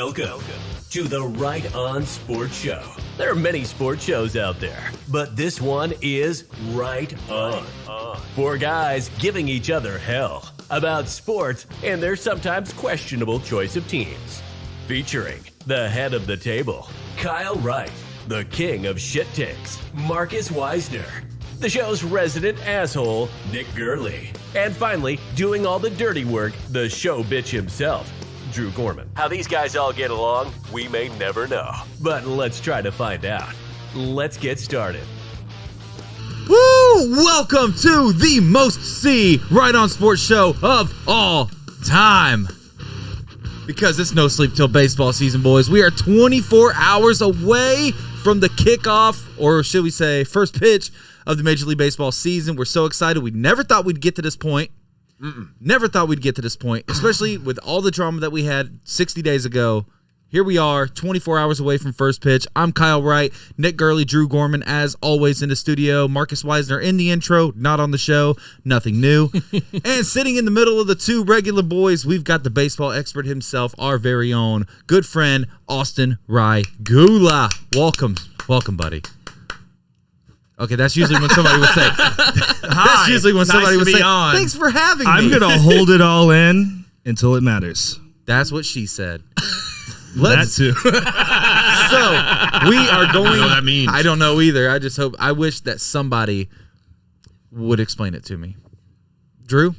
Welcome to the Wright On Sports Show. There are many sports shows out there, but this one is Wright On. Four guys giving each other hell about sports and their sometimes questionable choice of teams. Featuring the head of the table, Kyle Wright, the king of shit takes, Marcus Weisner, the show's resident asshole, Nick Gurley, and finally, doing all the dirty work, the show bitch himself, Drew Gorman. How these guys all get along, we may never know. But let's try to find out. Let's get started. Woo! Welcome to the most C Wright On Sports show of all time. Because it's no sleep till baseball season, boys. We are 24 hours away from the kickoff, or should we say first pitch of the Major League Baseball season. We're so excited. We never thought we'd get to this point. Never thought we'd get to this point, especially with all the drama that we had 60 days ago. Here we are, 24 hours away from first pitch. I'm Kyle Wright, Nick Gurley, Drew Gorman, as always in the studio. Marcus Weisner in the intro, not on the show, nothing new. And sitting in the middle of the two regular boys, we've got the baseball expert himself, our very own good friend, Austin Rygula. Welcome, buddy. Okay, that's usually when somebody would say. That's usually when somebody would say, thanks for having me. I'm going to hold it all in until it matters. That's what she said. That too. So, we are going. I don't know what that means. I don't know either. I wish that somebody would explain it to me. Drew,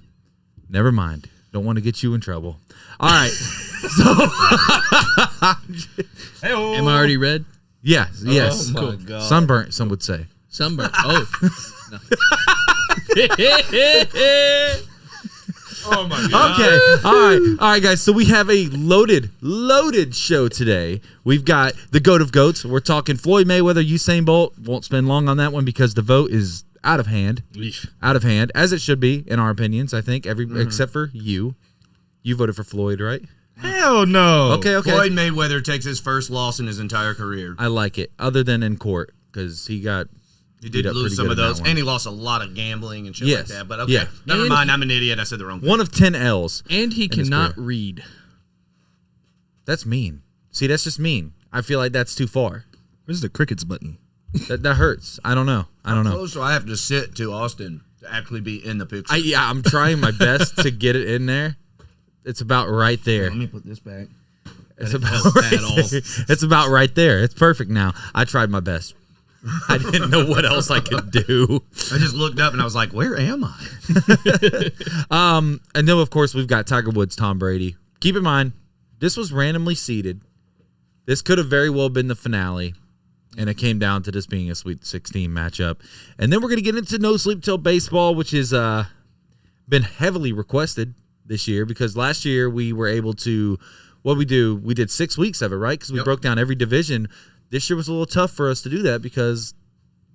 never mind. Don't want to get you in trouble. All right. So, am I already red? Yes. Oh, my God. Sunburnt, some would say. Sunburnt. Oh. No. Oh, my God. Okay. All right, guys. So we have a loaded show today. We've got the GOAT of GOATs. We're talking Floyd Mayweather, Usain Bolt. Won't spend long on that one because the vote is out of hand. Out of hand, as it should be, in our opinions, I think, except for you. You voted for Floyd, right? Hell no. Okay. Floyd Mayweather takes his first loss in his entire career. I like it, other than in court, because he did lose some of those, and he lost a lot of gambling and shit like that. But okay, never mind. I'm an idiot. I said the wrong thing. One of 10 L's. And he cannot read. That's mean. See, that's just mean. I feel like that's too far. Where's the crickets button? That hurts. I don't know. How close do I have to sit to Austin to actually be in the picture? I'm trying my best to get it in there. It's about right there. Let me put this back. It's about right there. It's perfect now. I tried my best. I didn't know what else I could do. I just looked up and I was like, where am I? And then, of course, we've got Tiger Woods, Tom Brady. Keep in mind, this was randomly seeded. This could have very well been the finale, and it came down to this being a Sweet 16 matchup. And then we're going to get into No Sleep Till Baseball, which has been heavily requested this year because last year we were able to, we did 6 weeks of it, right? Because we broke down every division. This year was a little tough for us to do that because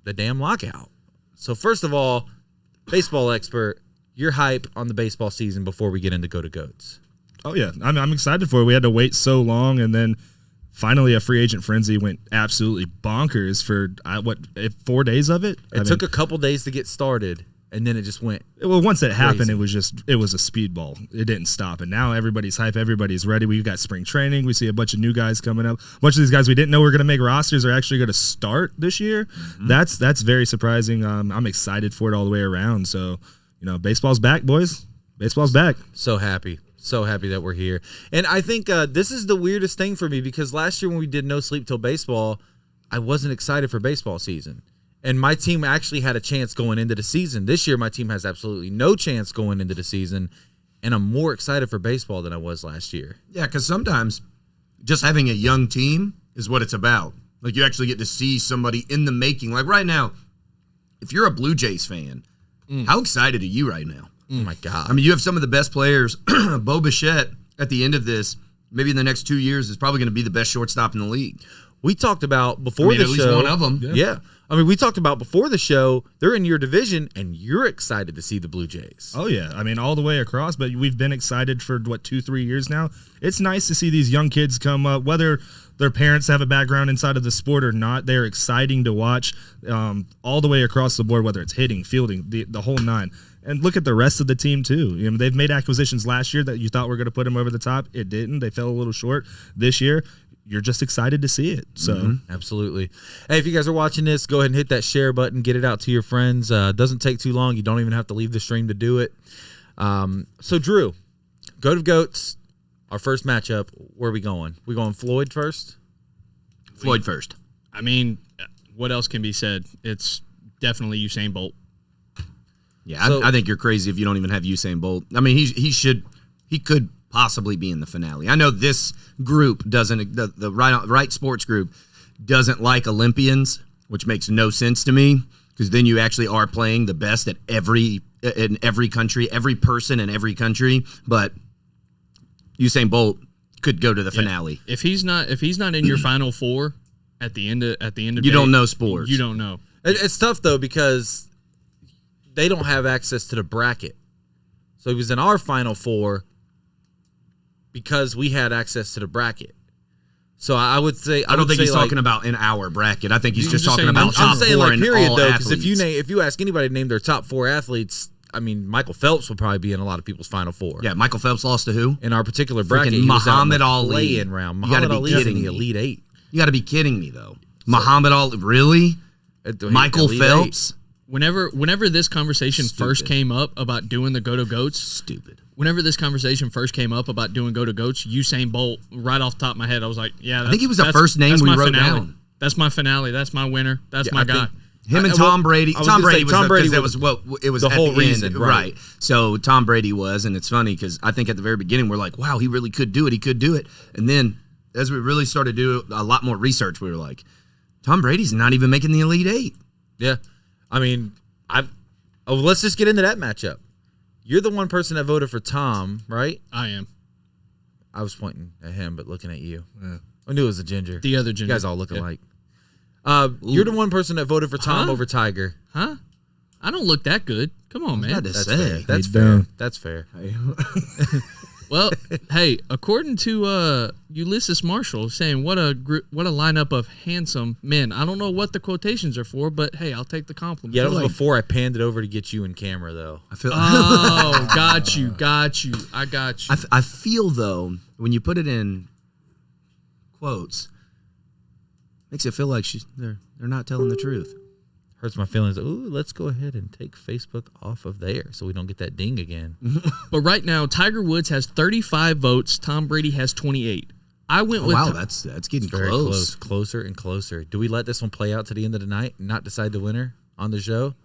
the damn lockout. So first of all, baseball expert, your hype on the baseball season before we get into Go to Goats. Oh, yeah. I'm excited for it. We had to wait so long, and then finally a free agent frenzy went absolutely bonkers for, 4 days of it? It took a couple days to get started, and then it just went Well, once it happened, crazy. it was a speedball. It didn't stop. And now everybody's hype. Everybody's ready. We've got spring training. We see a bunch of new guys coming up. A bunch of these guys we didn't know were going to make rosters are actually going to start this year. Mm-hmm. That's very surprising. I'm excited for it all the way around. So, baseball's back, boys. Baseball's back. So happy that we're here. And I think this is the weirdest thing for me because last year when we did No Sleep Till Baseball, I wasn't excited for baseball season. And my team actually had a chance going into the season. This year, my team has absolutely no chance going into the season, and I'm more excited for baseball than I was last year. Yeah, because sometimes just having a young team is what it's about. Like, you actually get to see somebody in the making. Like, right now, if you're a Blue Jays fan, how excited are you right now? Oh, my God. I mean, you have some of the best players. Bo Bichette, at the end of this, maybe in the next 2 years, is probably going to be the best shortstop in the league. We talked about before the show. At least one of them. Yeah. I mean, we talked about before the show, they're in your division, and you're excited to see the Blue Jays. Oh, yeah. I mean, all the way across, but we've been excited for, 2-3 years now. It's nice to see these young kids come up, whether their parents have a background inside of the sport or not, they're exciting to watch all the way across the board, whether it's hitting, fielding, the whole nine. And look at the rest of the team, too. You know, they've made acquisitions last year that you thought were going to put them over the top. It didn't. They fell a little short. This year, you're just excited to see it. So Absolutely. Hey, if you guys are watching this, go ahead and hit that share button. Get it out to your friends. Doesn't take too long. You don't even have to leave the stream to do it. So, Drew, Goat of Goats, our first matchup. Where are we going? We going Floyd first? Floyd first. I mean, what else can be said? It's definitely Usain Bolt. Yeah, So- I think you're crazy if you don't even have Usain Bolt. I mean, he could possibly be in the finale. I know this group doesn't, the Wright Sports group doesn't like Olympians, which makes no sense to me, because then you actually are playing the best in every country, every person in every country. But Usain Bolt could go to the finale. If he's not in your final four at the end of You don't know sports. You don't know. It's tough, though, because they don't have access to the bracket. So he was in our Final Four because we had access to the bracket. So I would say I don't think he's like, talking about in our bracket. I think he's You're just just talking saying- about I'm top saying four like in period all though, because athletes. if you ask anybody to name their top 4 athletes, I mean Michael Phelps will probably be in a lot of people's Final Four. Yeah, Michael Phelps lost to who? In our particular bracket, Freaking he was out in Muhammad the Ali. play-in round. You gotta Muhammad be Ali's in kidding the me. Elite Eight. You got to be kidding me though. Muhammad Ali, really? Michael Elite Phelps? Whenever this conversation first Stupid. came up about doing the Go to Goats, Stupid. whenever this conversation first came up about doing Go to Goats, Usain Bolt, right off the top of my head, I was like, yeah. I think he was the that's- first name that's we my wrote finale. down. That's my finale. That's my winner. That's Yeah, my I guy. think- Him and well, Tom Brady. I was Tom gonna say, Brady was Tom the, Brady 'cause that was was what it was the at whole the reason, end. right. So Tom Brady was, and it's funny because I think at the very beginning we're like, wow, he really could do it. He could do it. And then as we really started to do a lot more research, we were like, Tom Brady's not even making the Elite Eight. Yeah. I mean, let's just get into that matchup. You're the one person that voted for Tom, right? I am. I was pointing at him, but looking at you. I knew it was a ginger. The other You ginger. guys all look Yeah. alike. You're the one person that voted for Tom Huh? over Tiger. Huh? I don't look that good. Come on, man. Had to That's say. fair. That's Hey, fair. damn. That's fair. Well, hey, according to Ulysses Marshall saying what a lineup of handsome men. I don't know what the quotations are for, but hey, I'll take the compliment. Yeah, that was like- before I panned it over to get you in camera, though. I feel. Oh, got you. I got you. I feel though when you put it in quotes, makes it feel like they're not telling the truth. Hurts my feelings. Ooh, let's go ahead and take Facebook off of there so we don't get that ding again. But right now, Tiger Woods has 35 votes. Tom Brady has 28. I went Oh, with wow, that's getting Very close. closer and closer. Do we let this one play out to the end of the night and not decide the winner on the show?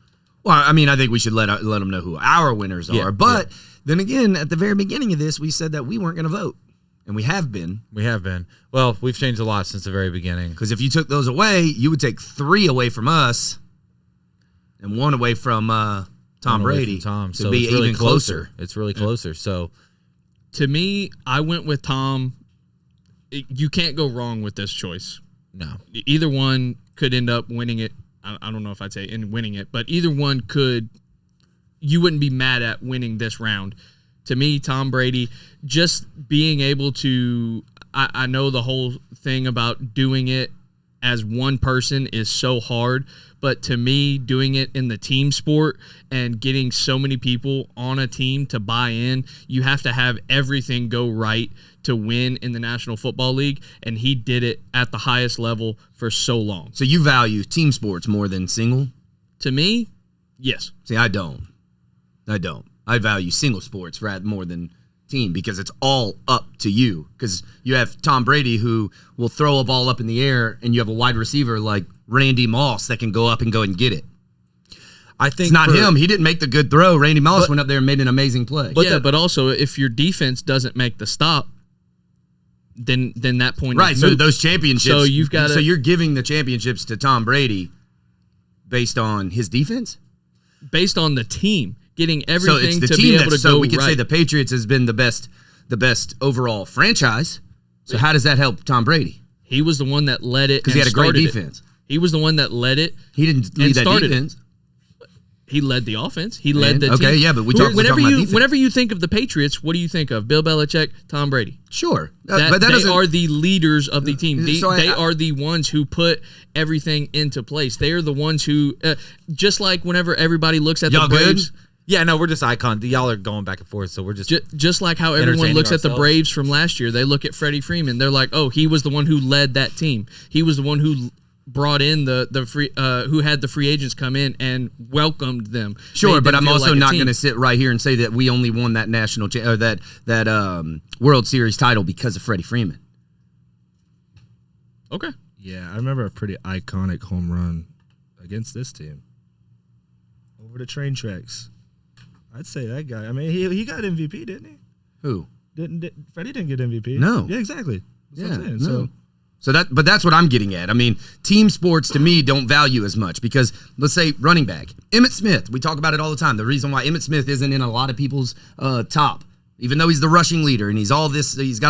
Well, I mean, I think we should let them know who our winners Yeah, are. But then again, at the very beginning of this, we said that we weren't going to vote, and we have been. We have been. Well, we've changed a lot since the very beginning. Because if you took those away, you would take 3 away from us and 1 away from Tom One away Brady. from Tom. To So be it's really even closer. It's really closer. So to me, I went with Tom. You can't go wrong with this choice. no. Either one could end up winning it. I don't know if I'd say in winning it, but either one could. You wouldn't be mad at winning this round. To me, Tom Brady, just being able to. I know the whole thing about doing it as one person is so hard, but to me, doing it in the team sport and getting so many people on a team to buy in, you have to have everything go right to win in the National Football League, and he did it at the highest level for so long. So you value team sports more than single? To me, yes. See, I don't. I value single sports rather more than team because it's all up to you. Because you have Tom Brady who will throw a ball up in the air, and you have a wide receiver like Randy Moss that can go up and go and get it. I think It's not for- him. He didn't make the good throw. Randy Moss went up there and made an amazing play. But also if your defense doesn't make the stop, then that point Right, is so moot. those championships. So you've gotta- So you're giving the championships to Tom Brady based on his defense. based on the team getting So it's everything the to team be able to that's so go we could say right. the Patriots has been the best overall franchise. So how does that help Tom Brady? He was the one that led it Because he and had a great started it. defense. He was the one that led it. He didn't lead that started it. defense. He led the offense. He led the okay, team. yeah, but we're talking about defense. Whenever you think of the Patriots, what do you think of? Bill Belichick, Tom Brady. Sure, But that they are the leaders of the team. They I are the ones who put everything into place. They are the ones who, just like whenever everybody looks at the Braves. Good? Yeah, no, we're just icons. Y'all are going back and forth, so we're just like how everyone entertaining looks at the ourselves. Braves from last year. They look at Freddie Freeman. They're like, oh, he was the one who led that team. He was the one who brought in the free who had the free agents come in and welcomed them. Sure, but I'm feel also like a not team. going to sit right here and say that we only won that or that World Series title because of Freddie Freeman. Okay. Yeah, I remember a pretty iconic home run against this team over the train tracks. I'd say that guy. I mean, he got MVP, didn't he? Who? Freddie didn't get MVP. No. Yeah, exactly. That's what I'm saying. no. But that's what I'm getting at. I mean, team sports to me don't value as much because let's say running back Emmitt Smith. We talk about it all the time. The reason why Emmitt Smith isn't in a lot of people's top, even though he's the rushing leader and he's got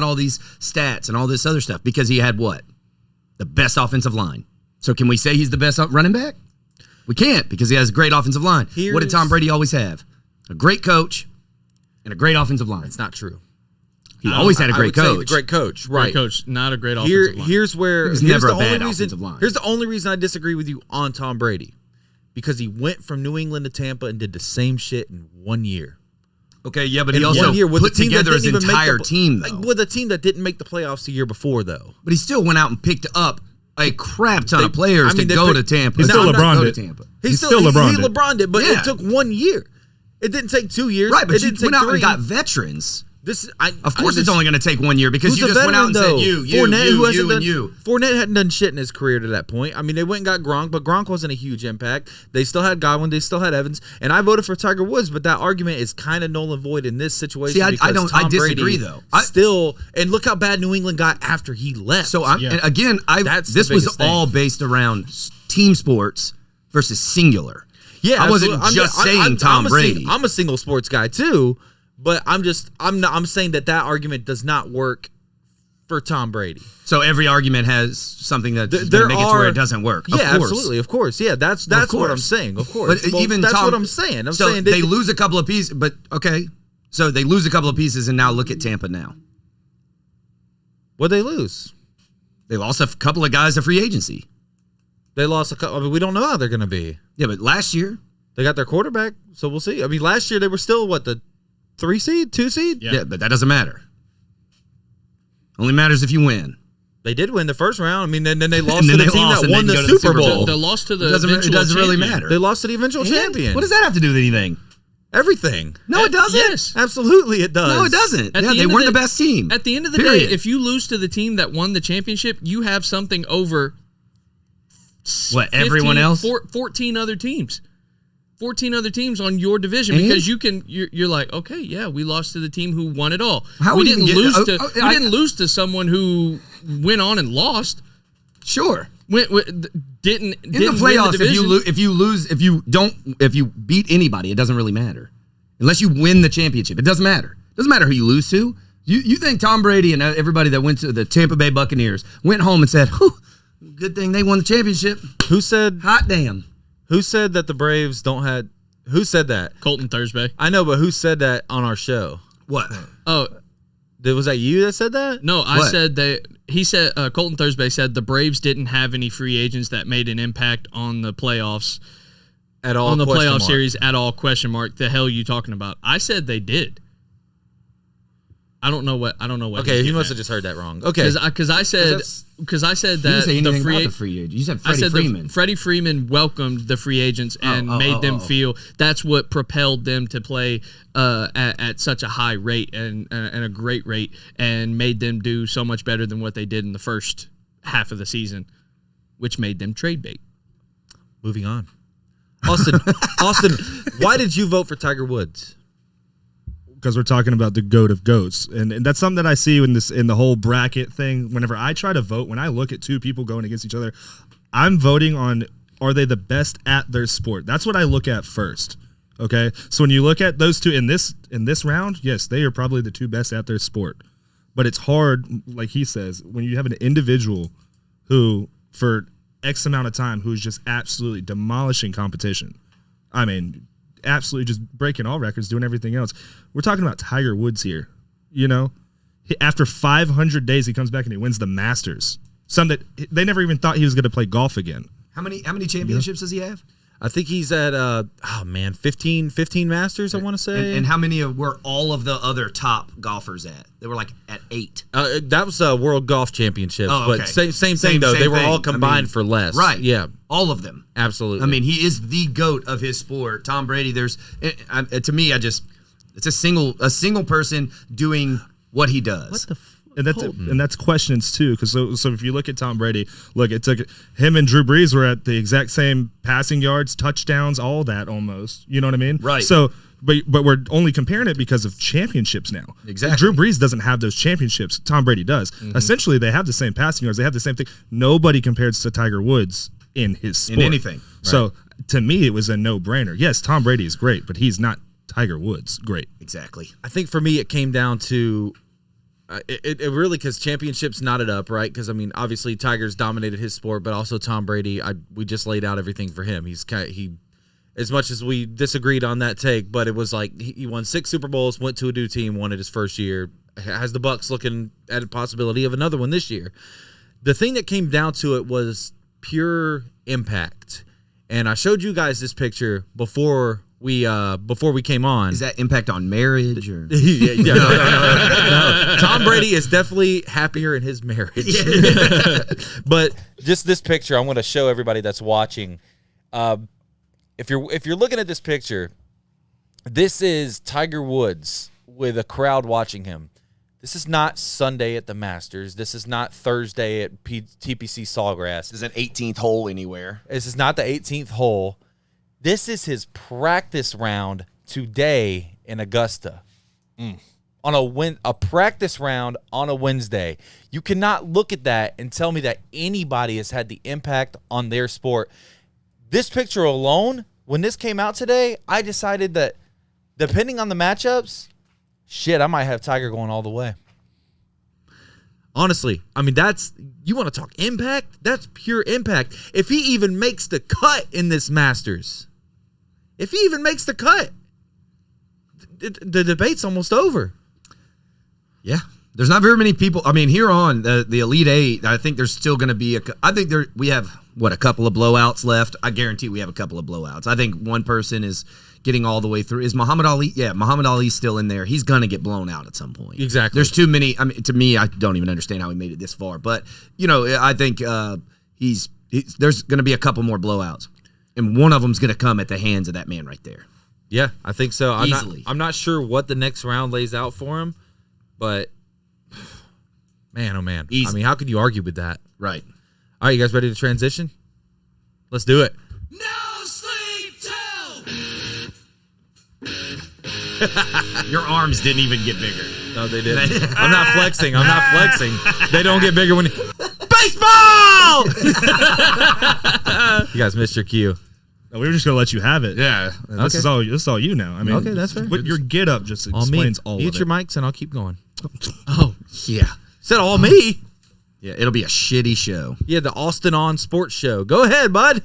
all these stats and all this other stuff because he had what? The best offensive line. So can we say he's the best running back? We can't because he has a great offensive line. What did Tom Brady always have? A great coach and a great offensive line. It's not true. He always had a great coach. Great coach, right? Great coach, not a great offensive line. Here's where He was here's never the a bad only reason. offensive line. Here's the only reason I disagree with you on Tom Brady, because he went from New England to Tampa and did the same shit in 1 year. Okay, yeah, but In he also 1 year with put a team that together his didn't even make entire the, team, though. like, with a team that didn't make the playoffs the year before, though. But he still went out and picked up a crap ton of players to they go picked- to Tampa. He's still No, not LeBron'd go to it. Tampa. He's still he LeBron'd it. LeBron'd it, but Yeah. it took 1 year. It didn't take 2 years. Right, but it you didn't take went out 3. and got veterans. Of course it's only going to take 1 year because Who's you a just went out and veteran, said though? you, Fournette, who hasn't and done, you. Fournette hadn't done shit in his career to that point. I mean, they went and got Gronk, but Gronk wasn't a huge impact. They still had Godwin. They still had Evans. And I voted for Tiger Woods, but that argument is kind of null and void in this situation. See, I because I Tom disagree, Brady though. and look how bad New England got after he left. So, and again, That's this the was biggest thing. all based around team sports versus singular. yeah, I wasn't absolutely. just saying Tom Brady. I'm a single sports guy, too. But I'm saying that argument does not work for Tom Brady. So every argument has something that's going There to make it to where it doesn't work. Of Yeah, course. absolutely, of course. Yeah, that's what I'm course. saying. Of course, But even that's Tom, what I'm saying. I'm so saying they lose a couple of pieces, but okay. So they lose a couple of pieces, and now look at Tampa now. What'd they lose? They lost a couple of guys to free agency. They lost a couple. I mean, we don't know how they're going to be. Yeah, but last year, They got their quarterback, so we'll see. I mean, last year they were still the 3 seed, 2 seed. yeah, but that doesn't matter. Only matters if you win. They did win the first round. I mean, then they lost And to then the they team lost that and won then the go to the Super Super Bowl. The loss to the It eventual doesn't really champion. matter. They lost to the eventual And champion. what does that have to do with anything? Everything. No, it doesn't. Yes. Absolutely, it does. No, it doesn't. At Yeah, the they end of weren't the the- best team. At the end of the Period. day, if you lose to the team that won the championship, you have something over What, everyone else? 14 other teams. 14 other teams on your division And? because you're like, okay, yeah, we lost to the team who won it all. How we we didn't even get- lose oh, to oh, we I- didn't lose to someone who went on and lost. Sure. Didn't In the playoffs, if you beat anybody, it doesn't really matter. Unless you win the championship, it doesn't matter. It doesn't matter who you lose to. You think Tom Brady and everybody that went to the Tampa Bay Buccaneers went home and said, "Whew, good thing they won the championship." Who said? Hot damn. Who said that the Braves don't had? Who said that? Colton Thursday. I know, but who said that on our show? What? Oh, Was that you that said that? no, I What? said that he said Colton Thursday said the Braves didn't have any free agents that made an impact on the playoffs. At all? On the question playoff mark. series at all? Question mark. The hell you talking about? I said they did. I don't know what. Okay, he must have just heard that wrong. Okay, because I said that's- that You didn't say anything the free about the free agent. You said I Freddie said Freeman. Freddie Freeman welcomed the free agents and made them feel that's what propelled them to play at such a high rate and a great rate and made them do so much better than what they did in the first half of the season, which made them trade bait. moving on. Austin, why did you vote for Tiger Woods? Because we're talking about the GOAT of GOATs. And that's something that I see in the whole bracket thing. Whenever I try to vote, when I look at two people going against each other, I'm voting on, are they the best at their sport? That's what I look at first. Okay? So when you look at those two in this round, yes, they are probably the two best at their sport. But it's hard, like he says, when you have an individual who, for X amount of time, who's just absolutely demolishing competition. I mean, absolutely just breaking all records, doing everything else. We're talking about Tiger Woods here. You know, after 500 days, he comes back and he wins the Masters. Some that they never even thought he was going to play golf again. How many championships does he have? I think he's at 15 Masters, I want to say. And how many were all of the other top golfers at? They were like at 8. That was World Golf Championships, Oh, okay. but same thing though. Same They were all thing. combined for less. Right. Yeah. All of them. Absolutely. I mean, he is the GOAT of his sport. Tom Brady, to me, it's a single person doing what he does. What the And that's questions too, because so if you look at Tom Brady, look, it took him and Drew Brees were at the exact same passing yards, touchdowns, all that almost. You know what I mean? Right. So, but we're only comparing it because of championships now. Exactly. Drew Brees doesn't have those championships. Tom Brady does. Essentially, they have the same passing yards. They have the same thing. Nobody compares to Tiger Woods in his sport. In anything. So to me, it was a no-brainer. Yes, Tom Brady is great, but he's not Tiger Woods great. Exactly. I think for me, it came down to it really, because championships knotted up, right? Because I mean, obviously Tiger's dominated his sport, but also Tom Brady. We just laid out everything for him. He, as much as we disagreed on that take, but it was like he won 6 Super Bowls, went to a new team, won it his first year. Has the Bucs looking at a possibility of another one this year? The thing that came down to it was pure impact, and I showed you guys this picture before we came on. Is that impact on marriage or? No. Tom Brady is definitely happier in his marriage. But just this picture, I want to show everybody that's watching. If you're looking at this picture, this is Tiger Woods with a crowd watching him. This is not Sunday at the Masters. This is not Thursday at TPC Sawgrass. Is an 18th hole anywhere? This is not the 18th hole. This is his practice round today in Augusta. On a practice round on a Wednesday. You cannot look at that and tell me that anybody has had the impact on their sport. This picture alone, when this came out today, I decided that depending on the matchups, I might have Tiger going all the way. Honestly, I mean, you want to talk impact? That's pure impact. If he even makes the cut in this Masters, the debate's almost over. Yeah. There's not very many people. I mean, here on the Elite Eight, I think there's still going to be we have, a couple of blowouts left. I guarantee we have a couple of blowouts. I think one person is getting all the way through. Is Muhammad Ali? Yeah, Muhammad Ali's still in there. He's going to get blown out at some point. Exactly. There's too many. I mean, to me, I don't even understand how he made it this far. But, I think there's going to be a couple more blowouts. And one of them's going to come at the hands of that man right there. Yeah, I think so. Easily. I'm not sure what the next round lays out for him, but man, oh man. Easy. I mean, how could you argue with that? Right. All right, you guys ready to transition? Let's do it. No sleep till. Your arms didn't even get bigger. No, they didn't. I'm not flexing. They don't get bigger when baseball. You guys missed your cue. No, we were just gonna let you have it. Yeah. This is all you now. I mean, Okay, that's fair. But your get up just explains all of it. Mute your mics and I'll keep going. Oh, yeah. Said all me. Yeah, it'll be a shitty show. Yeah, the Austin On Sports Show. Go ahead, bud.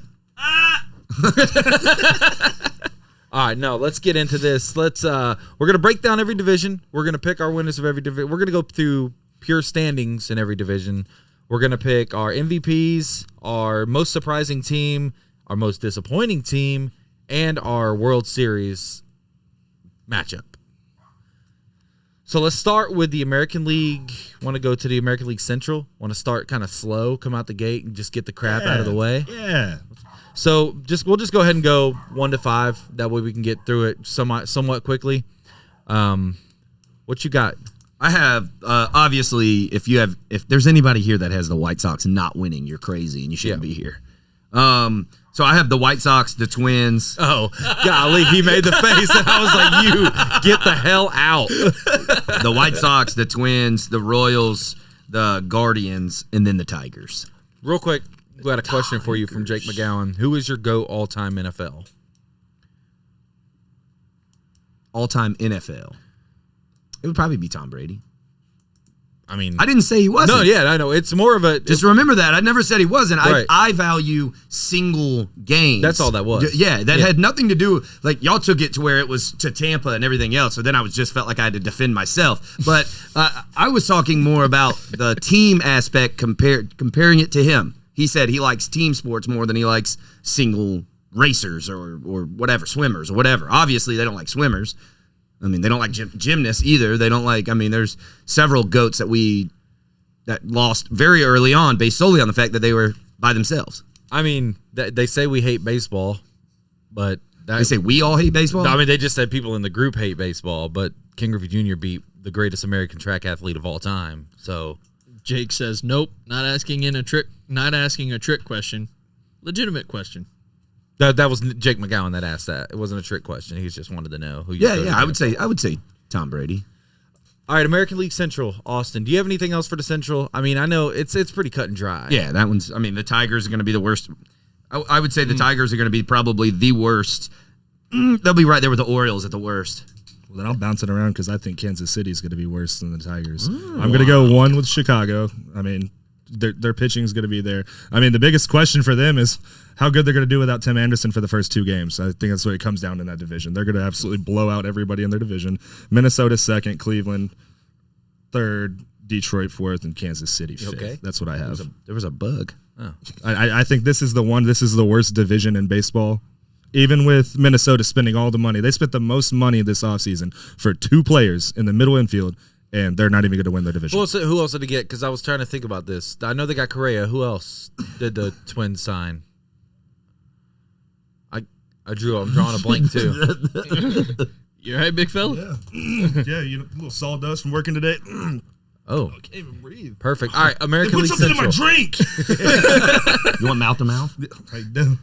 All right, no, let's get into this. We're gonna break down every division. We're gonna pick our winners of every division. We're gonna go through pure standings in every division. We're gonna pick our MVPs, our most surprising team, our most disappointing team, and our World Series matchup. So let's start with the American League. Want to go to the American League Central? Want to start kind of slow, come out the gate, and just get the crap out of the way? Yeah. So we'll just go ahead and go 1 to 5. That way we can get through it somewhat quickly. What you got? I have obviously if there's anybody here that has the White Sox not winning, you're crazy and you shouldn't be here. So I have the White Sox, the Twins. Oh, golly, he made the face, and I was like, "You get the hell out!" The White Sox, the Twins, the Royals, the Guardians, and then the Tigers. Real quick, we got a question for you from Jake McGowan. Who is your GOAT all-time NFL? All-time NFL. It would probably be Tom Brady. I mean, I didn't say he wasn't. no, yeah, I know. It's more of a Just remember that. I never said he wasn't. Right. I value single games. That's all that was. Yeah, that had nothing to do, like, y'all took it to where it was to Tampa and everything else, so then I just felt like I had to defend myself. But I was talking more about the team aspect, comparing it to him. He said he likes team sports more than he likes single racers or whatever, swimmers or whatever. Obviously, they don't like swimmers. I mean, they don't like gymnasts either. They don't like, I mean, there's several GOATs that lost very early on based solely on the fact that they were by themselves. I mean, they say we hate baseball, but They say we all hate baseball? I mean, they just said people in the group hate baseball, but Ken Griffey Jr. beat the greatest American track athlete of all time. So Jake says, nope, not asking a trick question. Legitimate question. that was Jake McGowan that asked that. It wasn't a trick question. He just wanted to know who. I would say Tom Brady. All right, American League Central, Austin. Do you have anything else for the Central? I mean, I know it's pretty cut and dry. Yeah, that one's. I mean, the Tigers are going to be the worst. I would say the Tigers are going to be probably the worst. They'll be right there with the Orioles at the worst. Well, then I'll bounce it around because I think Kansas City is going to be worse than the Tigers. I'm going to go one with Chicago. I mean, their pitching is going to be there. I mean, the biggest question for them is how good they're going to do without Tim Anderson for the first 2 games. I think that's what it comes down in that division. They're going to absolutely blow out everybody in their division. Minnesota second, Cleveland third, Detroit fourth, and Kansas City fifth. Okay. That's what I have. There was a bug. Oh. I think this is the one. This is the worst division in baseball. Even with Minnesota spending all the money, they spent the most money this offseason for 2 players in the middle infield, and they're not even going to win their division. Who else did they get? Because I was trying to think about this. I know they got Correa. Who else did the Twins sign? I'm drawing a blank too. You all right, big fella? Yeah, a little sawdust from working today. Oh, I can't even breathe. perfect. All right, American League Put something Central. in my drink. You want mouth to mouth? I do.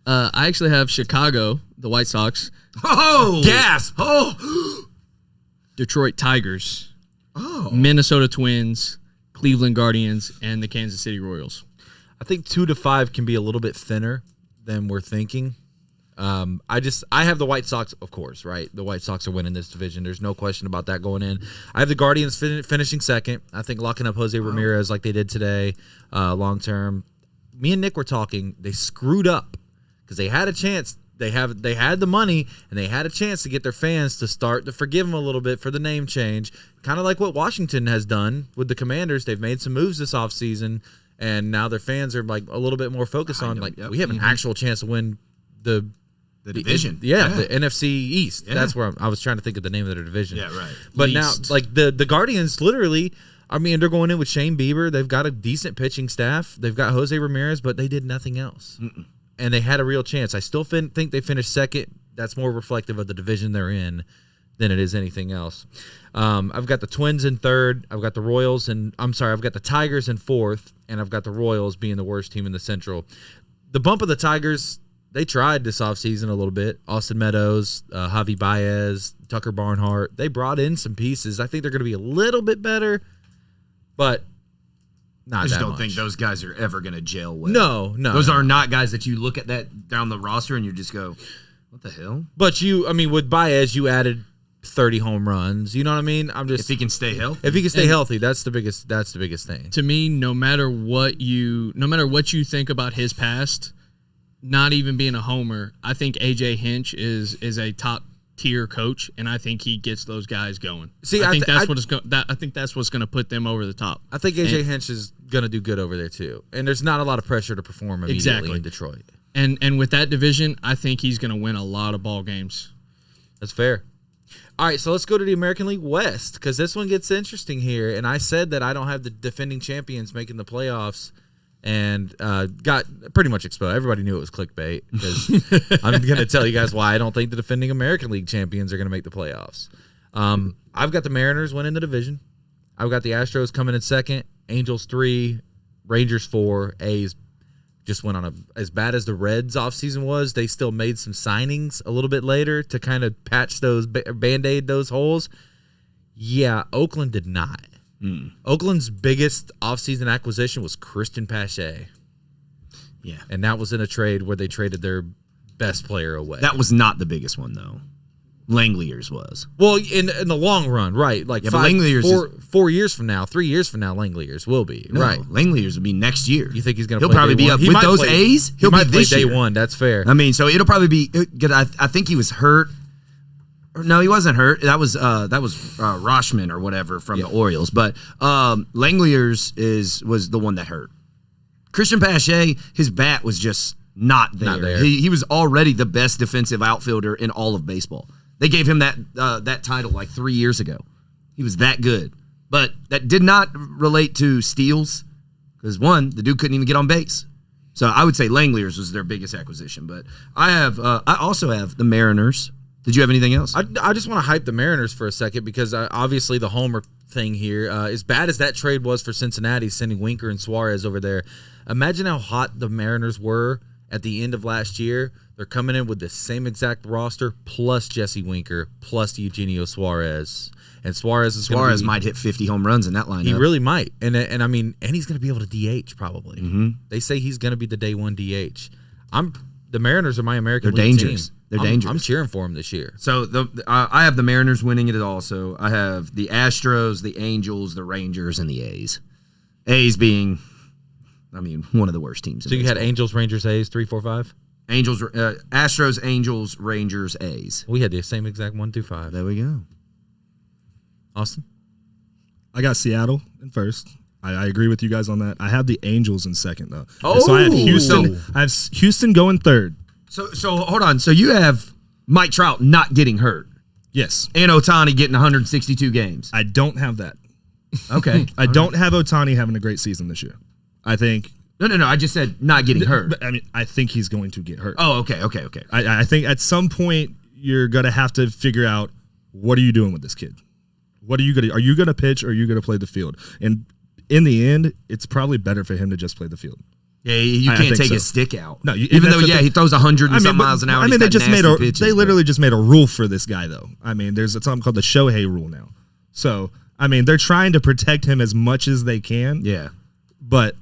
I actually have Chicago, the White Sox, Oh, Gasp! Oh, Detroit Tigers, Minnesota Twins, Cleveland Guardians, and the Kansas City Royals. I think 2 to 5 can be a little bit thinner than we're thinking. I have the White Sox, of course, right? The White Sox are winning this division. There's no question about that going in. I have the Guardians finishing second. I think locking up Jose Ramirez like they did today, long term. Me and Nick were talking. They screwed up because they had a chance. They had the money and they had a chance to get their fans to start to forgive them a little bit for the name change. Kind of like what Washington has done with the Commanders. They've made some moves this offseason, and now their fans are like a little bit more focused on we have an actual chance to win the division. The NFC East. Yeah. That's where I was trying to think of the name of their division. Yeah, right. But Least. now, like the Guardians, literally, I mean, they're going in with Shane Bieber. They've got a decent pitching staff. They've got Jose Ramirez, but they did nothing else. And they had a real chance. I still think they finished second. That's more reflective of the division they're in than it is anything else. I've got the Twins in third. I've got the Royals I've got the Tigers in fourth, and I've got the Royals being the worst team in the Central. The bump of the Tigers, they tried this offseason a little bit. Austin Meadows, Javi Baez, Tucker Barnhart. They brought in some pieces. I think they're going to be a little bit better, but not I just that don't much. think those guys are ever going to gel well. No. Those are not guys that you look at that down the roster and you just go, what the hell? But with Baez, you added 30 home runs. You know what I mean? If he can stay healthy. If he can stay healthy, that's the biggest thing. To me, no matter what you think about his past, not even being a homer, I think AJ Hinch is a top tier coach, and I think he gets those guys going. See, I think that's what's going to put them over the top. I think AJ Hinch is going to do good over there too. And there's not a lot of pressure to perform immediately in Detroit. And with that division, I think he's going to win a lot of ball games. That's fair. All right, so let's go to the American League West because this one gets interesting here. And I said that I don't have the defending champions making the playoffs and got pretty much exposed. Everybody knew it was clickbait because I'm going to tell you guys why I don't think the defending American League champions are going to make the playoffs. I've got the Mariners winning the division. I've got the Astros coming in second, Angels 3, Rangers 4, A's just went on as bad as the Reds offseason was. They still made some signings a little bit later to kind of patch those, Band-Aid those holes. Yeah, Oakland did not. Oakland's biggest offseason acquisition was Christian Pache. Yeah. And that was in a trade where they traded their best player away. That was not the biggest one, though. Langeliers was. Well, in the long run, right? Like Yeah, but Langeliers 4 years from now, 3 years from now, Langeliers will be No, right. Langeliers will be next year. You think he's going to? He'll play probably day be one? up He with might those play- A's. He He'll might be play this day year. one. That's fair. I mean, so it'll probably be. I think he was hurt. Or no, he wasn't hurt. That was Roshman or whatever from the Orioles. But Langeliers was the one that hurt. Christian Pache, his bat was just not there. Not there. He was already the best defensive outfielder in all of baseball. They gave him that title like 3 years ago. He was that good. But that did not relate to steals because, one, the dude couldn't even get on base. So I would say Langeliers was their biggest acquisition. But I also have the Mariners. Did you have anything else? I just want to hype the Mariners for a second because obviously the homer thing here, as bad as that trade was for Cincinnati, sending Winker and Suarez over there, imagine how hot the Mariners were at the end of last year. They're coming in with the same exact roster plus Jesse Winker plus Eugenio Suarez. And Suarez might hit 50 home runs in that lineup. He really might. And I mean, and he's going to be able to DH probably. Mm-hmm. They say he's going to be the day one DH. The Mariners are my American They're League dangerous. team. They're dangerous. I'm cheering for him this year. So I have the Mariners winning it also. I have the Astros, the Angels, the Rangers, and the A's. A's being, one of the worst teams. So you had Angels, Rangers, A's, 3, 4, 5? Angels, Astros, Angels, Rangers, A's. We had the same exact 1 through 5. There we go. Austin? I got Seattle in first. I agree with you guys on that. I have the Angels in second, though. Oh. So I have Houston. I have Houston going third. So hold on. So you have Mike Trout not getting hurt Yes. and Ohtani getting 162 games. I don't have that. Okay. I don't have Ohtani having a great season this year. I think. No. I just said not getting hurt. But, I think he's going to get hurt. Oh, okay. I think at some point you're gonna have to figure out what are you doing with this kid. What are you gonna pitch or are you gonna play the field? And in the end, it's probably better for him to just play the field. Yeah, you I can't think take so. his stick out. No, even though he throws 100 and some miles an hour. They just literally just made a rule for this guy though. There's something called the Shohei rule now. So they're trying to protect him as much as they can. Yeah, but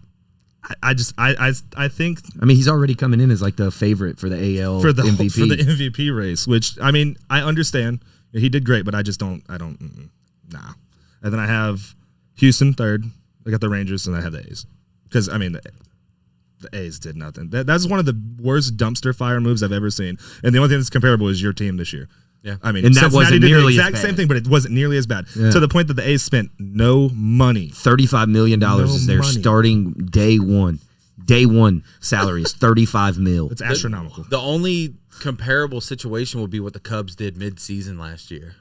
I think he's already coming in as like the favorite for the AL for the MVP. for the MVP race, which I understand he did great, but I just don't. Nah. And then I have Houston third. I got the Rangers, and I have the A's because the A's did nothing. That's one of the worst dumpster fire moves I've ever seen. And the only thing that's comparable is your team this year. Yeah. And that Cincinnati wasn't did nearly the as exact bad. same thing, but it wasn't nearly as bad. Yeah. To the point that the A's spent no money. $35 million is their money. starting day one. Day one salary is $35 million. It's astronomical. The only comparable situation would be what the Cubs did mid-season last year.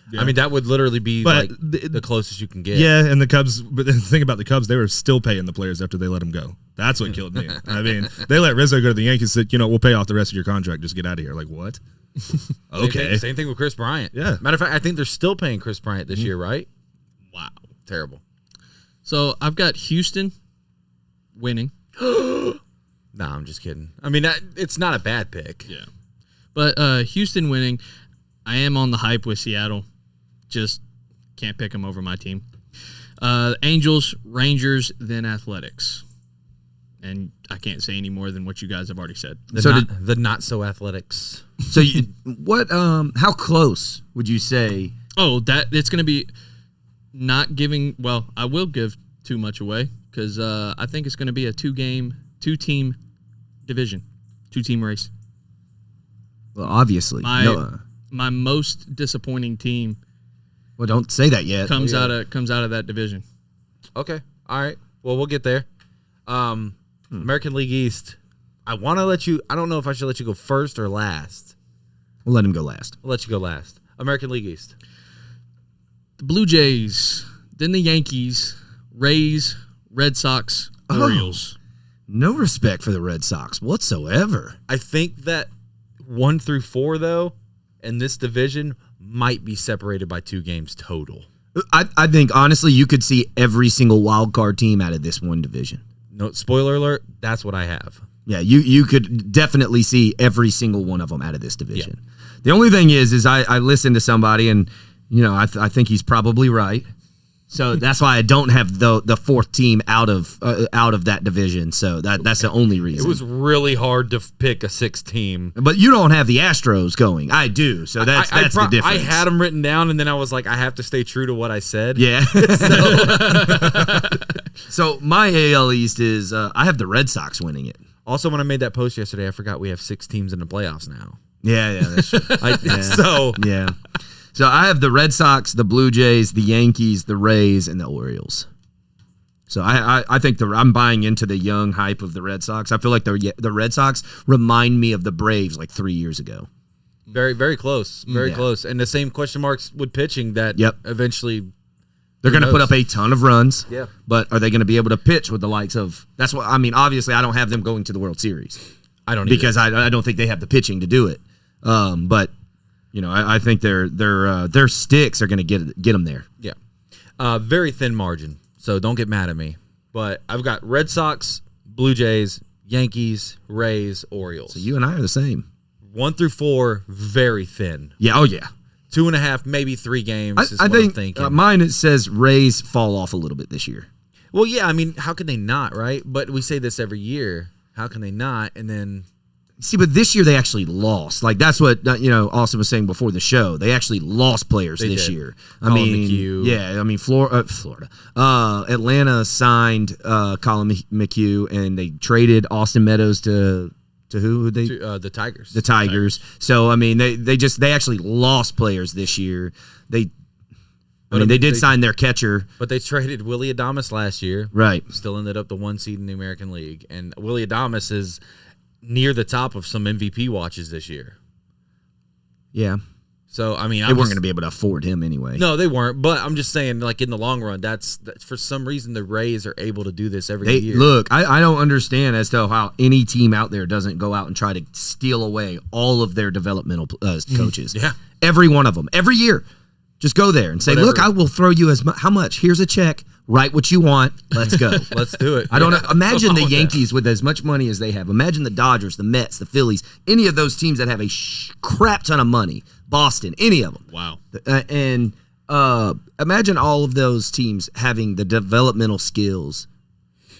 Yeah. That would literally be But like the closest you can get. Yeah, and the Cubs, but the thing about the Cubs, they were still paying the players after they let them go. That's what killed me. They let Rizzo go to the Yankees and said, we'll pay off the rest of your contract. Just get out of here. Like, what? Okay. Same thing with Chris Bryant. Yeah. Matter of fact, I think they're still paying Chris Bryant this year, right? Wow. Terrible. So I've got Houston winning. No, I'm just kidding. It's not a bad pick. Yeah. But Houston winning, I am on the hype with Seattle. Just can't pick them over my team. Angels, Rangers, then Athletics. And I can't say any more than what you guys have already said. The not so athletics. So how close would you say? Oh, it's going to be not giving. Well, I will give too much away because I think it's going to be a two-team division, 2-team race. Well, obviously. My most disappointing team Well, don't say that yet. comes out of that division. Okay. All right. Well, we'll get there. American League East. I want to let you. I don't know if I should let you go first or last. We'll let him go last. I'll let you go last. American League East. The Blue Jays, then the Yankees, Rays, Red Sox, Orioles. No respect for the Red Sox whatsoever. I think that 1 through 4, though, in this division might be separated by 2 games total. I think, honestly, you could see every single wild card team out of this one division. No, spoiler alert, that's what I have. Yeah, you could definitely see every single one of them out of this division. Yeah. The only thing is I listened to somebody, and I think he's probably right. So that's why I don't have the fourth team out of that division. So that's the only reason. It was really hard to pick a 6 team. But you don't have the Astros going. I do. So that's the difference. I had them written down, and then I was like, I have to stay true to what I said. Yeah. So my AL East is I have the Red Sox winning it. Also, when I made that post yesterday, I forgot we have 6 teams in the playoffs now. Yeah, that's true. Yeah. So I have the Red Sox, the Blue Jays, the Yankees, the Rays, and the Orioles. So I think I'm buying into the young hype of the Red Sox. I feel like the Red Sox remind me of the Braves like 3 years ago. Very, very close. Very close. And the same question marks with pitching that eventually they're going to put up a ton of runs. Yeah. But are they going to be able to pitch with the likes of – that's what – I mean, obviously, I don't have them going to the World Series. I don't because I don't think they have the pitching to do it. But – you know, I think their sticks are going to get them there. Yeah, very thin margin. So don't get mad at me. But I've got Red Sox, Blue Jays, Yankees, Rays, Orioles. So you and I are the same. 1 through 4, very thin. Yeah. Oh yeah. 2.5, maybe 3 games. I think I'm thinking. Mine it says Rays fall off a little bit this year. Well, yeah. I mean, how can they not, right? But we say this every year. How can they not? And then. See, but this year they actually lost. Like that's what Austin was saying before the show. They actually lost players this year. I mean, McHugh. Yeah. I mean, Florida, Atlanta signed Colin McHugh, and they traded Austin Meadows to who? The Tigers. The Tigers. So I mean, they actually lost players this year. They did sign their catcher, but they traded Willie Adames last year. Right. Still ended up the 1 seed in the American League, and Willie Adames is near the top of some MVP watches this year. Yeah. So, I mean, they weren't going to be able to afford him anyway. No, they weren't. But I'm just saying, like, in the long run, that's for some reason the Rays are able to do this every year. Look, I don't understand as to how any team out there doesn't go out and try to steal away all of their developmental coaches. Yeah. Every one of them. Every year. Just go there and say, look, I will throw you how much? Here's a check. Write what you want. Let's go. Let's do it. I don't know. Imagine the Yankees with as much money as they have. Imagine the Dodgers, the Mets, the Phillies, any of those teams that have a crap ton of money. Boston, any of them. Wow. And imagine all of those teams having the developmental skills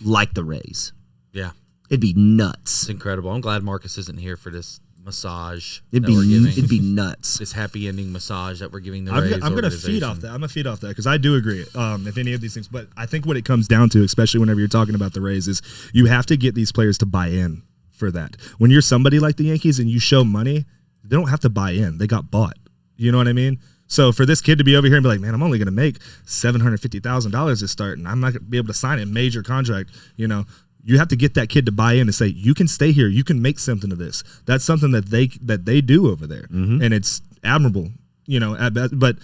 like the Rays. Yeah. It'd be nuts. It's incredible. I'm glad Marcus isn't here for this massage. It'd be nuts. This happy ending massage that we're giving the Rays. I'm going to feed off that. I'm going to feed off that because I do agree. If any of these things, but I think what it comes down to, especially whenever you're talking about the Rays, is you have to get these players to buy in for that. When you're somebody like the Yankees and you show money, they don't have to buy in. They got bought. You know what I mean? So for this kid to be over here and be like, man, I'm only going to make $750,000 to start, and I'm not going to be able to sign a major contract, you have to get that kid to buy in and say, you can stay here. You can make something of this. That's something that they do over there. Mm-hmm. And it's admirable, but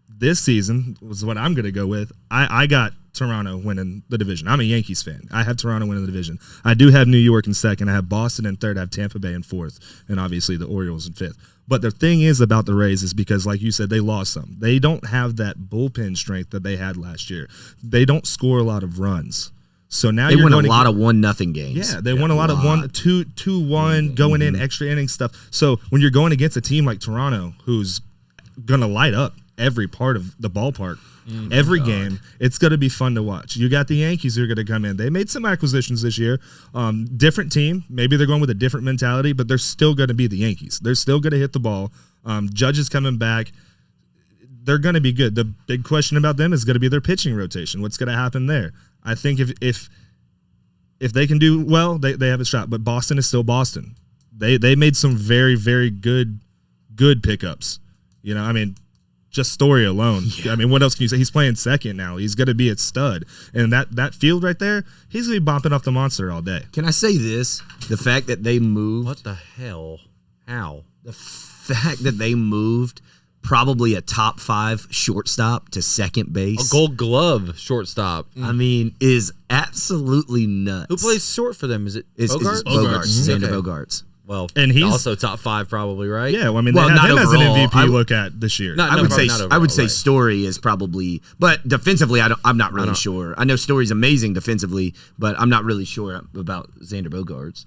this season was what I'm going to go with. I got Toronto winning the division. I'm a Yankees fan. I have Toronto winning the division. I do have New York in second. I have Boston in third. I have Tampa Bay in fourth. And obviously the Orioles in fifth. But the thing is about the Rays is because, like you said, they lost some. They don't have that bullpen strength that they had last year. They don't score a lot of runs. So now they win a lot of 1-0 games. Yeah, they won a lot of 2-1 going in extra inning stuff. So when you're going against a team like Toronto, who's gonna light up every part of the ballpark, every game, it's gonna be fun to watch. You got the Yankees who are gonna come in. They made some acquisitions this year. Different team. Maybe they're going with a different mentality, but they're still gonna be the Yankees. They're still gonna hit the ball. Judge is coming back. They're going to be good. The big question about them is going to be their pitching rotation. What's going to happen there? I think if they can do well, they have a shot. But Boston is still Boston. They made some very, very good pickups. Just Story alone. Yeah. I mean, what else can you say? He's playing second now. He's going to be a stud. And that field right there, he's going to be bumping off the monster all day. Can I say this? The fact that they moved. What the hell? How? The fact that they moved probably a top 5 shortstop to second base. A Gold Glove shortstop. I mean, is absolutely nuts. Who plays short for them? Is it Bogarts? Bogarts. Xander Okay. Bogarts. Well, and he's also top 5 probably, right? Yeah, well, I mean, they have not him as an overall. MVP look at this year. I would say Story is probably, but defensively, I'm not really sure. I know Story's amazing defensively, but I'm not really sure about Xander Bogarts.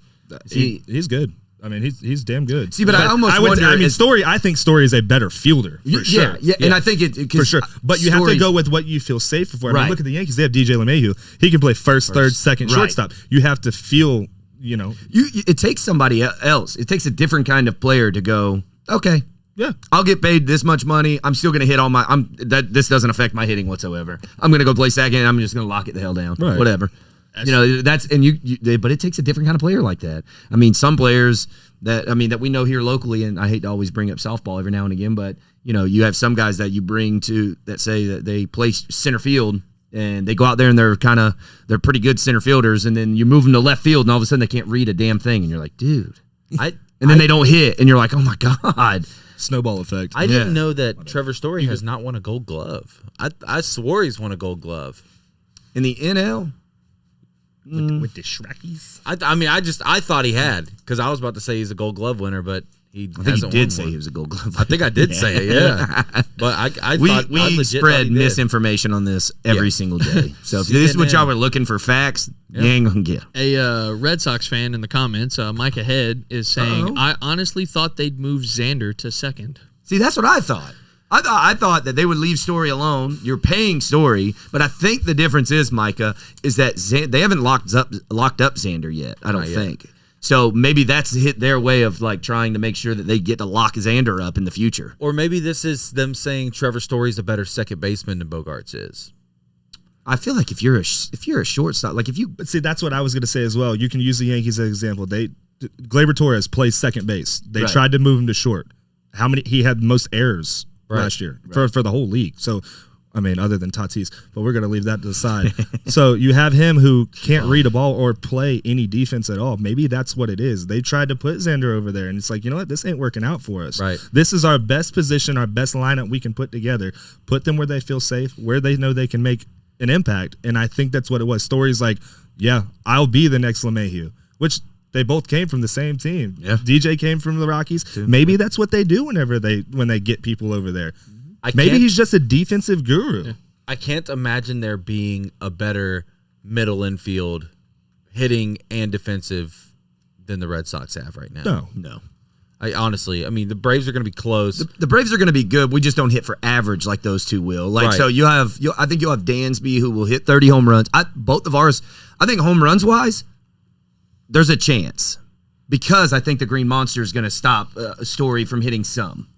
He's good. I mean, he's damn good. See, but I almost wonder. I think Story is a better fielder for sure. Yeah, and I think it for sure. But you have to go with what you feel safe for. I mean, look at the Yankees; they have DJ LeMahieu. He can play first, third, second, shortstop. You have to feel, it takes somebody else. It takes a different kind of player to go. Okay, yeah, I'll get paid this much money. I'm still going to hit all my. This doesn't affect my hitting whatsoever. I'm going to go play second, and I'm just going to lock it the hell down. Right. Whatever. But it takes a different kind of player like that. I mean, some players that we know here locally, and I hate to always bring up softball every now and again, but you have some guys that you bring to that say that they play center field and they go out there and they're pretty good center fielders, and then you move them to left field and all of a sudden they can't read a damn thing, and you're like, dude, they don't hit, and you're like, oh my god. Snowball effect. I didn't know that Trevor Story has not won a Gold Glove. I swore he's won a Gold Glove in the NL. With the Shrekkies. I thought he had, because I was about to say he's a Gold Glove winner, but he did say he was a Gold Glove winner. I think I did say it, yeah. But we spread misinformation on this every single day. So if this is what y'all were looking for facts, you ain't gonna get them. A Red Sox fan in the comments, Micah Head, is saying, I honestly thought they'd move Xander to second. See, that's what I thought. I thought that they would leave Story alone. You're paying Story, but I think the difference is, Micah, is that they haven't locked up Xander yet. I don't think. So maybe that's their way of like trying to make sure that they get to lock Xander up in the future. Or maybe this is them saying Trevor Story's a better second baseman than Bogarts is. I feel like if you're a shortstop, like if you. But see, that's what I was going to say as well. You can use the Yankees as an example. Gleyber Torres plays second base. They tried to move him to short. He had most errors last year for the whole league. So, I mean, other than Tatis, but we're going to leave that to the side. So you have him who can't read a ball or play any defense at all. Maybe that's what it is. They tried to put Xander over there, and it's like, you know what? This ain't working out for us. Right. This is our best position, our best lineup we can put together. Put them where they feel safe, where they know they can make an impact. And I think that's what it was. Story's like, yeah, I'll be the next LeMahieu, which they both came from the same team. Yeah. DJ came from the Rockies. Maybe that's what they do when they get people over there. Maybe he's just a defensive guru. Yeah. I can't imagine there being a better middle infield hitting and defensive than the Red Sox have right now. No. The Braves are going to be close. The Braves are going to be good. We just don't hit for average like those two will. So I think you'll have Dansby who will hit 30 home runs. Both of ours, I think home runs wise, there's a chance because I think the Green Monster is going to stop Story from hitting some.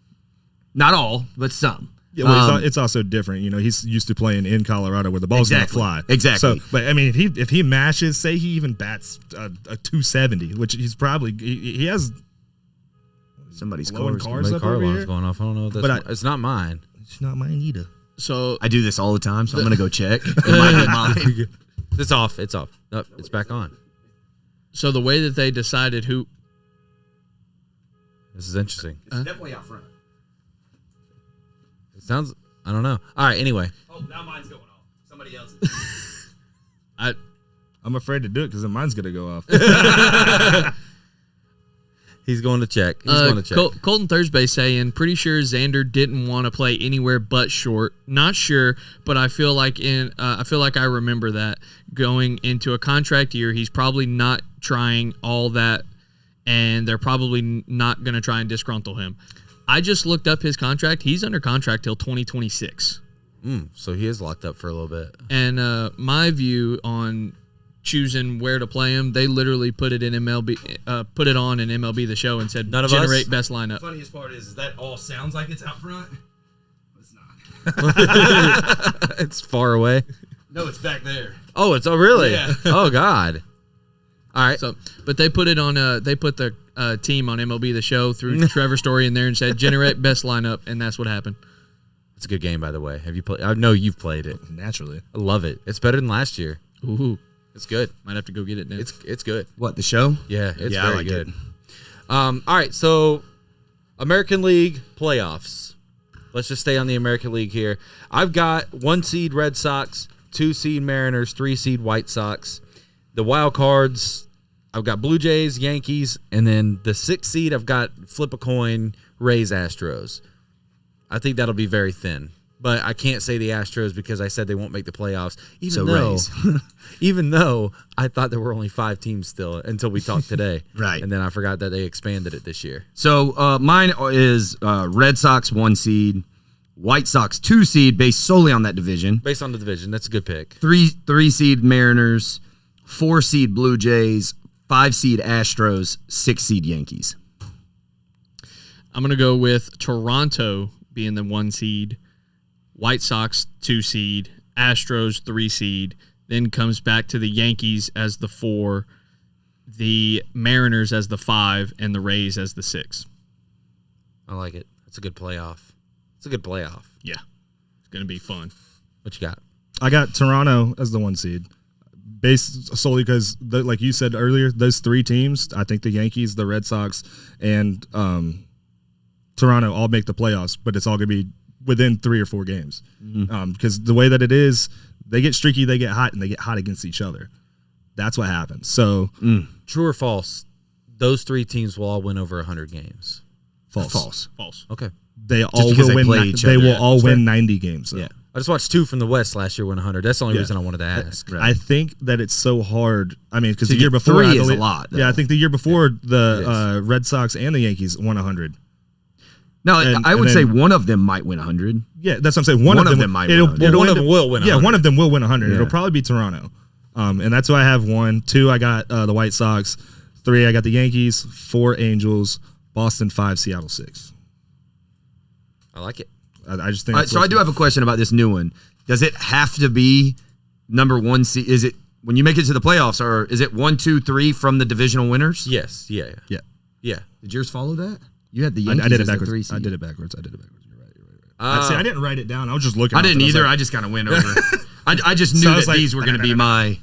Not all, but some. Yeah, well, it's also different. He's used to playing in Colorado where the ball's going to fly. Exactly. So, but I mean, if he mashes, say he even bats a 270, which he's probably he has. Somebody's car alarm's going off. I don't know if that's it's not mine. It's not mine either. So I do this all the time, so I'm going to go check. It might be mine. It's off. It's off. No, it's back on. So the way that they decided who. This is interesting. It's definitely out front. It sounds. I don't know. All right. Anyway. Oh, now mine's going off. Somebody else's. I'm afraid to do it because then mine's gonna go off. He's going to check. Colton Thursby saying, pretty sure Xander didn't want to play anywhere but short. Not sure, but I feel like I remember that going into a contract year, he's probably not trying all that, and they're probably not going to try and disgruntle him. I just looked up his contract. He's under contract till 2026. So he is locked up for a little bit. And my view on choosing where to play him, they literally put it in MLB, put it on in MLB The Show and said, generate best lineup. The funniest part is that all sounds like it's out front. It's not. It's far away. No, it's back there. Oh, really? Yeah. Oh God. All right. So, but they put it on. They put the team on MLB The Show through Trevor Story in there and said, generate best lineup, and that's what happened. It's a good game, by the way. Have you played? I know you've played it. Naturally, I love it. It's better than last year. Ooh. It's good. Might have to go get it now. It's good. What, the show? Yeah, it's I very like good. it. All right, so American League playoffs. Let's just stay on the American League here. I've got 1 seed Red Sox, 2 seed Mariners, 3 seed White Sox. The wild cards, I've got Blue Jays, Yankees, and then the 6th seed I've got flip a coin, Rays, Astros. I think that'll be very thin. but I can't say the Astros because I said they won't make the playoffs. Rays. Even though I thought there were only 5 teams still until we talked today. Right. And then I forgot that they expanded it this year. So mine is Red Sox 1 seed, White Sox 2 seed based solely on that division. Based on the division, that's a good pick. 3 seed Mariners, 4 seed Blue Jays, 5 seed Astros, 6 seed Yankees. I'm going to go with Toronto being the 1 seed, White Sox 2 seed, Astros 3 seed, then comes back to the Yankees as the 4, the Mariners as the 5, and the Rays as the 6. I like it. That's a good playoff. It's a good playoff. Yeah. It's going to be fun. What you got? I got Toronto as the 1 seed, based solely because, like you said earlier, those 3 teams, I think the Yankees, the Red Sox, and Toronto all make the playoffs, but it's all going to be within 3 or 4 games. Because the way that it is, they get streaky, they get hot, and they get hot against each other. That's what happens. So, True or false? Those 3 teams will all win over 100 games. false. False. Okay. They all because will they win. play each They other. will Yeah, all that's win 90 games. Though. Yeah. I just watched 2 from the West last year win 100. That's the only Yeah. reason I wanted to ask. Right. I think that it's so hard. I mean, because To the year get before, 3 I is a believe- lot, though. Yeah, I think the year before the Red Sox and the Yankees won 100. No, And- I would and say then- one of them might win 100. Yeah, that's what I'm saying. One of them might win 100. One of them will win Yeah, 100. one of them will win 100. Yeah. It'll probably be Toronto. And that's why I have 1. 2, I got the White Sox. 3, I got the Yankees. 4, Angels. Boston 5, Seattle 6. I like it. I just think. All right, so I do have a question about this new one. Does it have to be number 1 seed? Is it when you make it to the playoffs, or is it 1, 2, 3 from the divisional winners? Yes. Yeah. Yeah. Yeah. Did yours follow that? You had the Yankees I did it as the backwards. 3 seed. I did it backwards. You're right. See, I didn't write it down. I was just looking. I off it. didn't was either. like- I just kind of went over. I just knew So I that was like, these were going to be my. You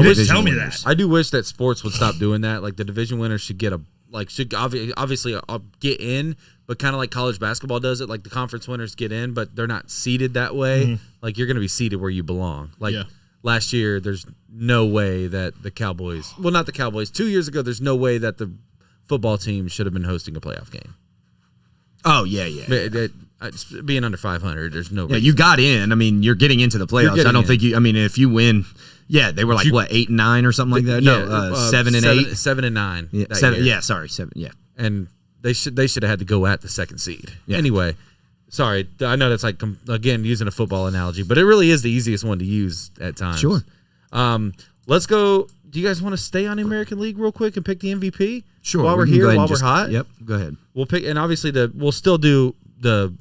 didn't divisional tell me winners. that. I do wish that sports would stop doing that. Like the division winners should get obviously get in, but kind of like college basketball does it. Like the conference winners get in, but they're not seated that way. Like you're going to be seated where you belong. Like last year, there's no way that the Cowboys. Well, not the Cowboys. 2 years ago, there's no way that the football team should have been hosting a playoff game. Oh yeah. Being under 500, there's no. Yeah, you got in. I mean, you're getting into the playoffs. getting I don't in. think you. I mean, if you win, yeah, they were like what 8 and 9 or something like that. No, 7 and 8. 7 and 9. Yeah, that 7. year. Yeah, sorry, 7. Yeah. And they should have had to go at the 2nd seed. Yeah. Anyway, sorry, I know that's like again using a football analogy, but it really is the easiest one to use at times. Sure. Let's go. Do you guys want to stay on the American League real quick and pick the MVP? Sure. While we're we can here, go ahead while and we're just- hot. Yep. Go ahead. We'll pick, and obviously we'll still do the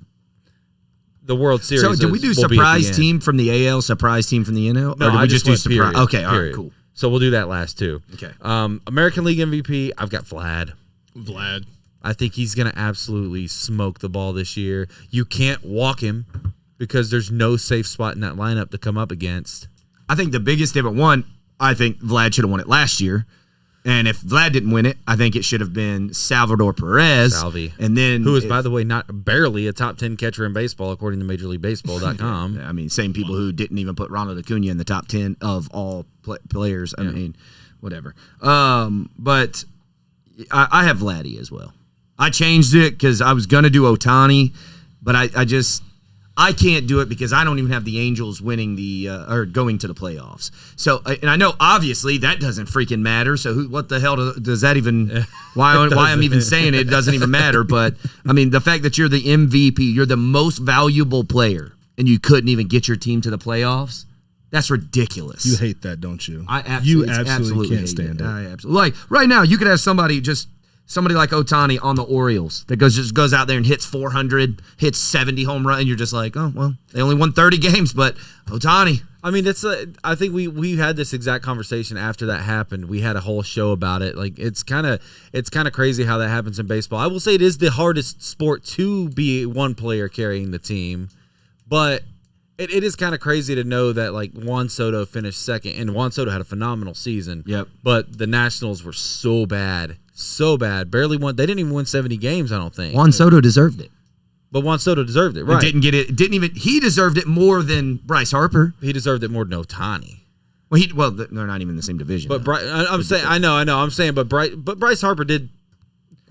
World Series. So, did we do will be at the surprise end. team from the AL, surprise team from the NL, No, or did I we just do went surprise? period, Okay. All right. period. Cool. So we'll do that last too. Okay. American League MVP. I've got Vlad. Vlad. I think he's going to absolutely smoke the ball this year. You can't walk him because there's no safe spot in that lineup to come up against. I think the biggest difference. One, I think Vlad should have won it last year. And if Vlad didn't win it, I think it should have been Salvador Perez. Salvi. And then Who is, by the way, not barely a top 10 catcher in baseball, according to MajorLeagueBaseball.com. I mean, same people who didn't even put Ronald Acuna in the top 10 of all players. I mean, whatever. But I have Vladdy as well. I changed it because I was going to do Ohtani, but I can't do it because I don't even have the Angels winning or going to the playoffs. So, and I know obviously that doesn't freaking matter. So, what the hell does that even? Why I'm even saying it doesn't even matter. But I mean, the fact that you're the MVP, you're the most valuable player, and you couldn't even get your team to the playoffs. That's ridiculous. You hate that, don't you? I absolutely, absolutely can't hate stand it. I absolutely like right now. You could have somebody like Ohtani on the Orioles that goes out there and hits 400, hits 70 home runs, and you're just like, oh well, they only won 30 games, but Ohtani. I mean, I think we had this exact conversation after that happened. We had a whole show about it. Like it's kind of crazy how that happens in baseball. I will say it is the hardest sport to be one player carrying the team, but it is kind of crazy to know that like Juan Soto finished second, and Juan Soto had a phenomenal season. Yep. But the Nationals were so bad, barely won. They didn't even win 70 games, I don't think. Juan Soto deserved it. But Juan Soto deserved it, right? Didn't get it. He deserved it more than Bryce Harper. He deserved it more than Ohtani. Well, they're not even in the same division. But I'm saying, I know. I'm saying, but Bryce Harper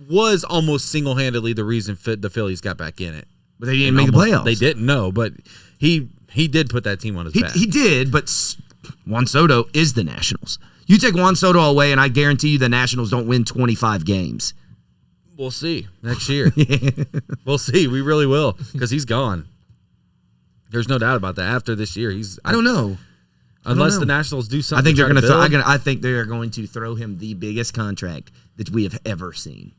was almost single-handedly the reason the Phillies got back in it. But they didn't make the playoffs. They didn't, no, but he did put that team on his back. He did, but Juan Soto is the Nationals. You take Juan Soto away, and I guarantee you the Nationals don't win 25 games. We'll see next year. We'll see. We really will, because he's gone. There's no doubt about that. After this year, I don't know. Unless the Nationals do something. I think they're going to I think they are going to throw him the biggest contract that we have ever seen.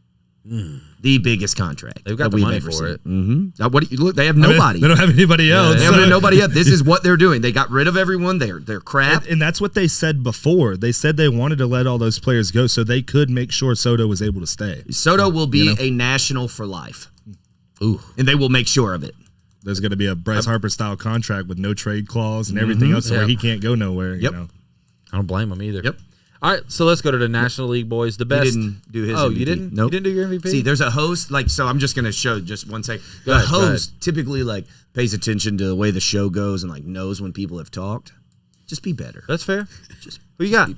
The biggest contract. They've got the money for it. Mm-hmm. Look, they have nobody. They don't have anybody else. They have nobody else. This is what they're doing. They got rid of everyone. They're crap. And that's what they said before. They said they wanted to let all those players go so they could make sure Soto was able to stay. Soto will be a National for life. Ooh. And they will make sure of it. There's going to be a Bryce Harper style contract with no trade clause and everything else, where he can't go nowhere. Yep. You know? I don't blame him either. Yep. All right, so let's go to the National League boys. The best. He didn't do his Oh, MVP. you didn't? Nope. You didn't do your MVP? See, there's a host, so I'm just going to show just one second. Go The ahead. host typically, pays attention to the way the show goes and, knows when people have talked. Just be better. That's fair. Who you got?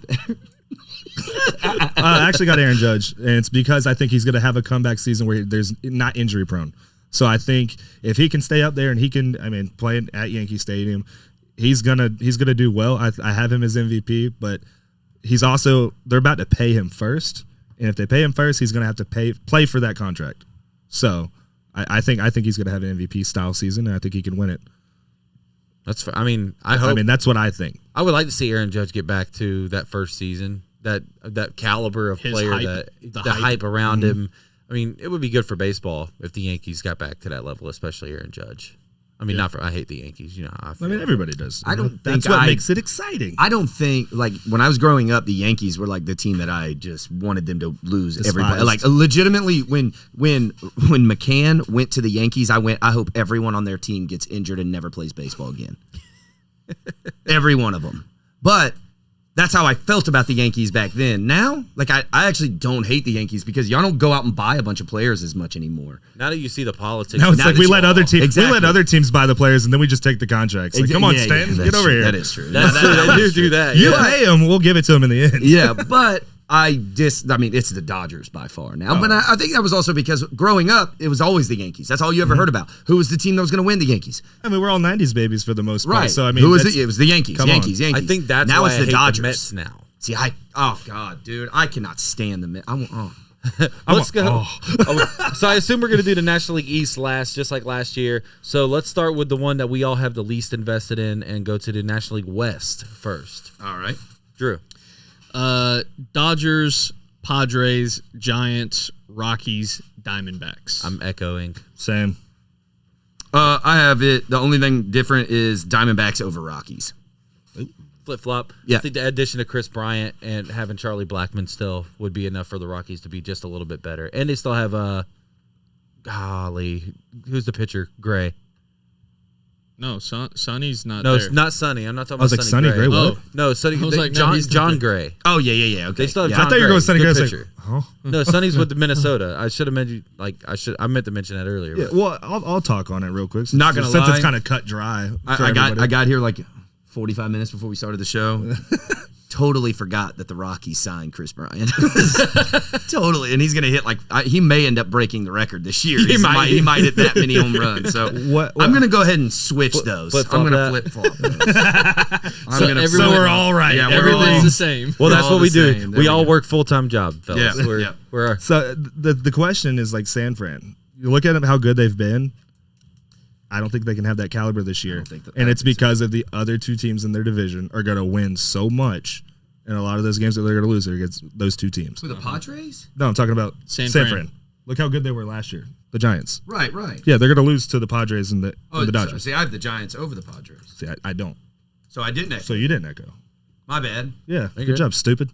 I actually got Aaron Judge, and it's because I think he's going to have a comeback season where there's not injury prone. So I think if he can stay up there and he can, play at Yankee Stadium, he's gonna do well. I have him as MVP, but they're about to pay him first, and if they pay him first, he's gonna have to play for that contract. So I think he's gonna have an MVP style season, and I think he can win it. That's fair. I hope. That's what I think. I would like to see Aaron Judge get back to that first season, that caliber of His player, hype, the hype around him. It would be good for baseball if the Yankees got back to that level, especially Aaron Judge. I hate the Yankees. You know how I feel. Everybody does. That's what makes it exciting. I don't think, when I was growing up, the Yankees were the team that I just wanted them to lose everybody. Legitimately, when McCann went to the Yankees, I hope everyone on their team gets injured and never plays baseball again. Every one of them. But that's how I felt about the Yankees back then. Now, I actually don't hate the Yankees because y'all don't go out and buy a bunch of players as much anymore. Now that you see the politics, Now it's Now that we you- let other teams Exactly. we let other teams buy the players and then we just take the contracts. Come on, Stanton, get over here. That is true. that's true. They do do that. You yeah. pay them, we'll give it to them in the end. Yeah, but it's the Dodgers by far now. But I think that was also because growing up, it was always the Yankees. That's all you ever heard about. Who was the team that was going to win? The Yankees. We're all 90s babies for the most part. Right. So, who was it? It was the Yankees. Come on. Yankees. I think that's now why it's I the hate Dodgers. the Mets now. See, oh God, dude, I cannot stand the Mets. Let's go. So I assume we're going to do the National League East last, just like last year. So let's start with the one that we all have the least invested in and go to the National League West first. All right, Drew. Dodgers, Padres, Giants, Rockies, Diamondbacks. I'm echoing. Same. I have it. The only thing different is Diamondbacks over Rockies. Flip-flop. Yeah. I think the addition of Chris Bryant and having Charlie Blackmon still would be enough for the Rockies to be just a little bit better. And they still have, who's the pitcher? Gray. No, Sonny's not No, there. it's not Sonny. I'm not talking I was about like, Sonny Gray, what? Oh. No, Sonny. I was like, no, John, he's not John there. Gray. Oh yeah. Okay. They still have Yeah. John I thought you were going Sonny Gray. Good I was pitcher. like, huh? No, Sonny's with the Minnesota. I should have mentioned, I meant to mention that earlier. Yeah, but- well, I'll talk on it real quick. Not gonna since lie. it's kind of cut dry. for I everybody. got here 45 minutes before we started the show. Totally forgot that the Rockies signed Chris Bryant. Totally, and he's gonna hit he may end up breaking the record this year. He might hit that many home runs. So What- I'm gonna go ahead and switch those. flip-flop I'm gonna that. flip flop those. everyone- So we're all right. Yeah, we're Everything's all- the same. Well, that's all what we the do. same. There We we all go. work full-time job, fellas. Yeah, We're, yeah. we're So the question is San Fran. You look at them, how good they've been. I don't think they can have that caliber this year, and it's because of the other two teams in their division are going to win so much, and a lot of those games that they're going to lose are against those two teams. For the Padres? No, I'm talking about San San Fran. Fran. Look how good they were last year. The Giants. Right. Yeah, they're going to lose to the Padres and the Dodgers. See, I have the Giants over the Padres. See, I don't. So I didn't. So you didn't echo. My bad. Yeah, Okay. good job, stupid.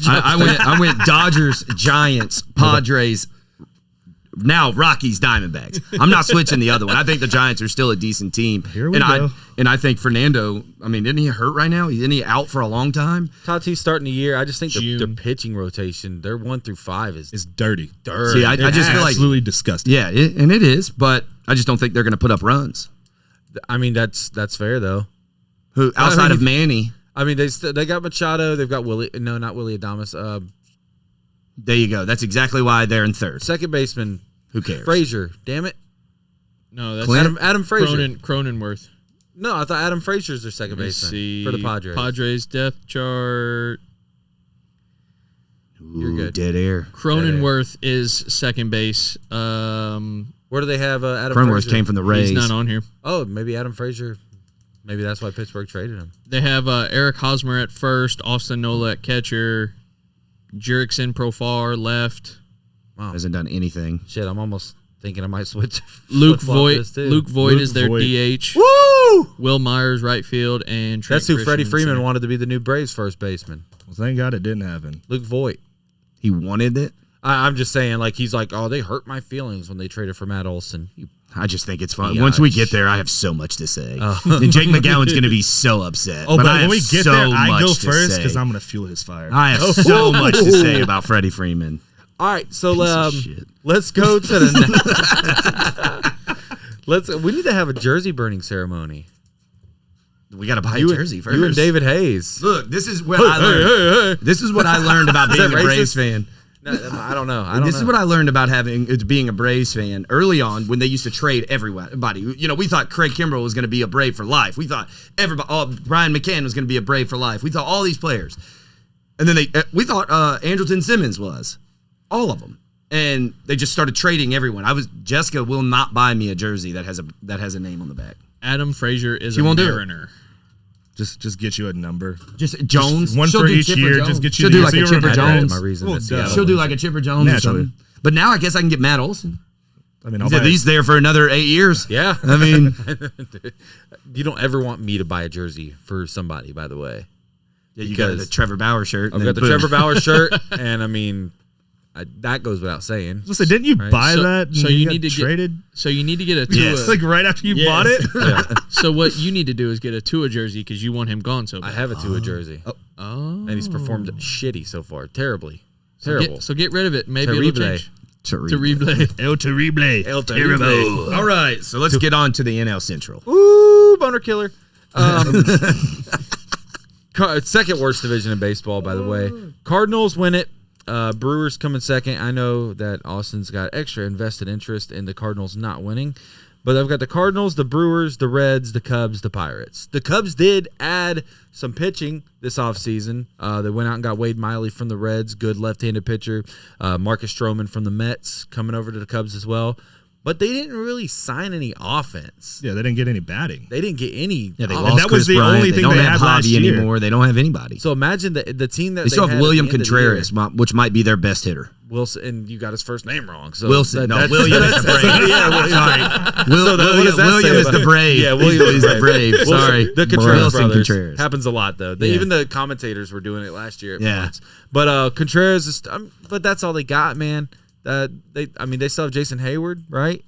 I went Dodgers, Giants, Padres. Now Rockies, Diamondbacks. I'm not switching the other one. I think the Giants are still a decent team. Here we and go. I think Fernando. Isn't he hurt right now? Isn't he out for a long time? Tatis starting the year. I just think their June. pitching rotation, their 1 through 5 is It's dirty. dirty. See, I just feel like Absolutely disgusting. yeah, and it is. But I just don't think they're going to put up runs. That's fair though. Who outside of Manny? They got Machado. They've got Willie. No, not Willie Adames. There you go. That's exactly why they're in third. Second baseman Who cares? Frazier. Damn it. No, that's Clint? Adam Frazier. Cronenworth. No, I thought Adam Frazier's their second Let's baseman see. for the Padres. Padres depth chart. You're good. Dead air. Cronenworth is second base. Where do they have Adam Cronenworth Frazier? came from the Rays. He's not on here. Oh, maybe Adam Frazier. Maybe that's why Pittsburgh traded him. They have Eric Hosmer at first, Austin Nola at catcher, Jerickson Profar left, Wow. Hasn't done anything. Shit, I'm almost thinking I might switch. Luke flip-flop Voigt. this, too. Luke Voigt Luke is their Voigt. DH. Woo! Will Myers right field, and Trent That's who Freddie Grisham in Freeman center. wanted to be the new Braves first baseman. Well, thank God it didn't happen. Luke Voigt. He wanted it. I'm just saying, like, he's like, oh, they hurt my feelings when they traded for Matt Olson. I just think it's fun. Yeah, Once we get there, I have so much to say. And Jake McGowan's going to be so upset. Oh, but I when have we get so there, I much go to first say. because I'm going to fuel his fire. I have so much to say about Freddie Freeman. All right, so Piece of shit. let's go to the we need to have a jersey burning ceremony. We got to buy a You jersey and, first. you and David Hayes. Look, this is what I learned. This is what I learned about being a that Braves racist? fan. No, I don't know. This is what I learned about being a Braves fan early on when they used to trade everybody. You know, we thought Craig Kimbrell was going to be a Brave for life. We thought Brian McCann was going to be a Brave for life. We thought all these players. And then we thought Andrelton Simmons was. All of them. And they just started trading everyone. Jessica will not buy me a jersey that has a name on the back. Adam Frazier is She a won't do it. Mariner. Just get you a number. Just Jones. One She'll for do each Chipper year. Jones. Just get She'll you the do year. like So a you Chipper remember Jones. my reason. Well, That's duh. Seattle. She'll do like a Chipper Jones or Naturally. something. But now I guess I can get Matt Olson. I mean, He's at least there for another 8 years. Yeah. I mean, You don't ever want me to buy a jersey for somebody, by the way. yeah, you got Because the Trevor Bauer shirt. I've and got then the boom. Trevor Bauer shirt, and I mean, that goes without saying. So didn't you Right. buy So- that? so and you got need to get- traded. So you need to get a Tua. Yes. It's like right after you Yes. bought it. So what you need to do is get a Tua jersey because you want him gone so I bad. have a Tua jersey, Oh. and he's performed shitty so far. Terribly. Terrible. So get rid of it. Maybe it'll Terrible. change. Terrible. To replay. El Terrible. El Terrible. All right, so let's get on to the NL Central. Ooh, boner killer. Second worst division in baseball, by the way. Cardinals win it. Brewers come in second. I know that Austin's got extra invested interest in the Cardinals not winning, but I've got the Cardinals, the Brewers, the Reds, the Cubs, the Pirates. The Cubs did add some pitching this offseason. They went out and got Wade Miley from the Reds, good left-handed pitcher. Marcus Stroman from the Mets coming over to the Cubs as well. But they didn't really sign any offense. Yeah, they didn't get any batting. They didn't get any. Yeah, they offense. lost that was Chris the Bryant. only They thing don't they have had last Javi year. anymore. They don't have anybody. So imagine the team that They still had have at William the end of the Contreras, year. which might be their best hitter. Wilson, and you got his first name wrong. So Wilson. No, that's- William is the Brave. Yeah, William. Sorry. So what does that William say is about- the Brave. Yeah, William is the Brave. Wilson- Sorry. the Contreras Wilson brothers. Contreras. Happens a lot though. Yeah. Even the commentators were doing it last year. At Yeah. points. But Contreras is. But that's all they got, man. They still have Jason Hayward, right?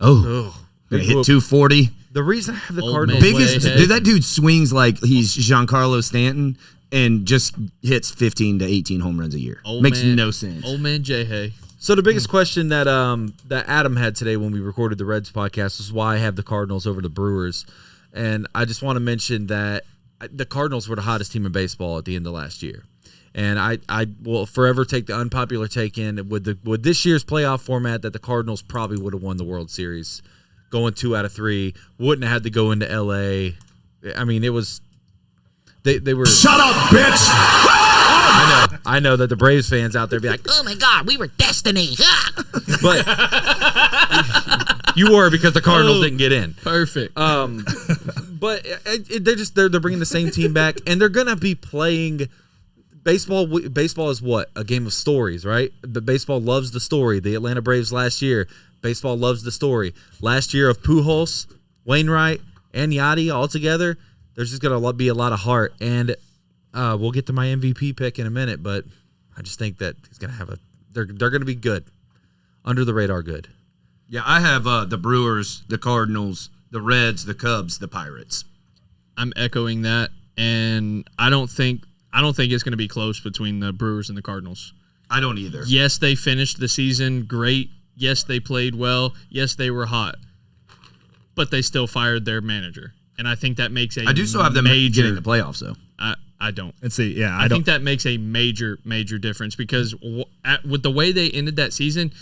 Oh, gonna hit 240. The reason I have the Old Cardinals. man. Biggest. Way ahead. Dude, that dude swings like he's Giancarlo Stanton and just hits 15 to 18 home runs a year. Makes no sense. Old man Jay Hay. So the biggest question that Adam had today when we recorded the Reds podcast was why I have the Cardinals over the Brewers, and I just want to mention that the Cardinals were the hottest team in baseball at the end of last year, and I will forever take the unpopular take in with this year's playoff format that the Cardinals probably would have won the World Series, going 2 out of 3, wouldn't have had to go into LA. I mean, it was they were. Shut up, bitch! I know that the Braves fans out there be like, Oh my God, we were destiny. but you were because the Cardinals didn't get in. Perfect. But they're bringing the same team back, and they're gonna be playing baseball. Baseball is what? A game of stories, right? The baseball loves the story. The Atlanta Braves last year, baseball loves the story. Last year of Pujols, Wainwright, and Yachty all together, there's just gonna be a lot of heart. And we'll get to my MVP pick in a minute, but I just think that he's gonna have they're gonna be good, under the radar good. Yeah, I have the Brewers, the Cardinals, the Reds, the Cubs, the Pirates. I'm echoing that, and I don't think it's going to be close between the Brewers and the Cardinals. I don't either. Yes, they finished the season great. Yes, they played well. Yes, they were hot. But they still fired their manager, and I think that makes I do still have them major. getting the playoffs, though. I don't. And see, yeah, I think that makes a major difference because with the way they ended that season,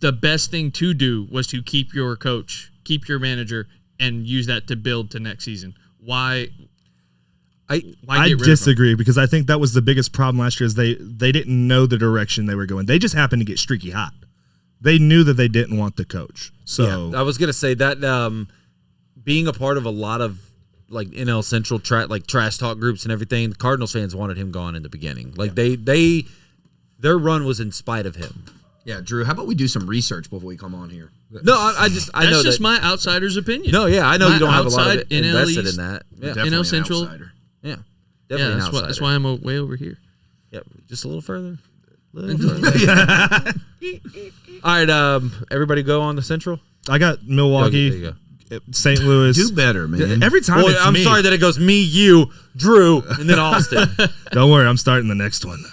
the best thing to do was to keep your coach, keep your manager, and use that to build to next season. Why get I rid of him? disagree because I think that was the biggest problem last year is they didn't know the direction they were going. They just happened to get streaky hot. They knew that they didn't want the coach. So I was gonna say that being a part of a lot of like NL Central trash talk groups and everything, the Cardinals fans wanted him gone in the beginning. Like their run was in spite of him. Yeah, Drew, how about we do some research before we come on here? No, I That's know just that. my outsider's opinion. No, yeah, I know My you don't have a lot of outside it NL invested East. in that. Yeah, Definitely an Central. outsider. yeah, Yeah, definitely an outsider. that's why I'm way over here. Yep, just a little further. All right, everybody go on the Central. I got There Milwaukee, you go. St. Louis. Do better, man. Every time Well, it's I'm me. sorry that it goes me, you, Drew, and then Austin. Don't worry, I'm starting the next one.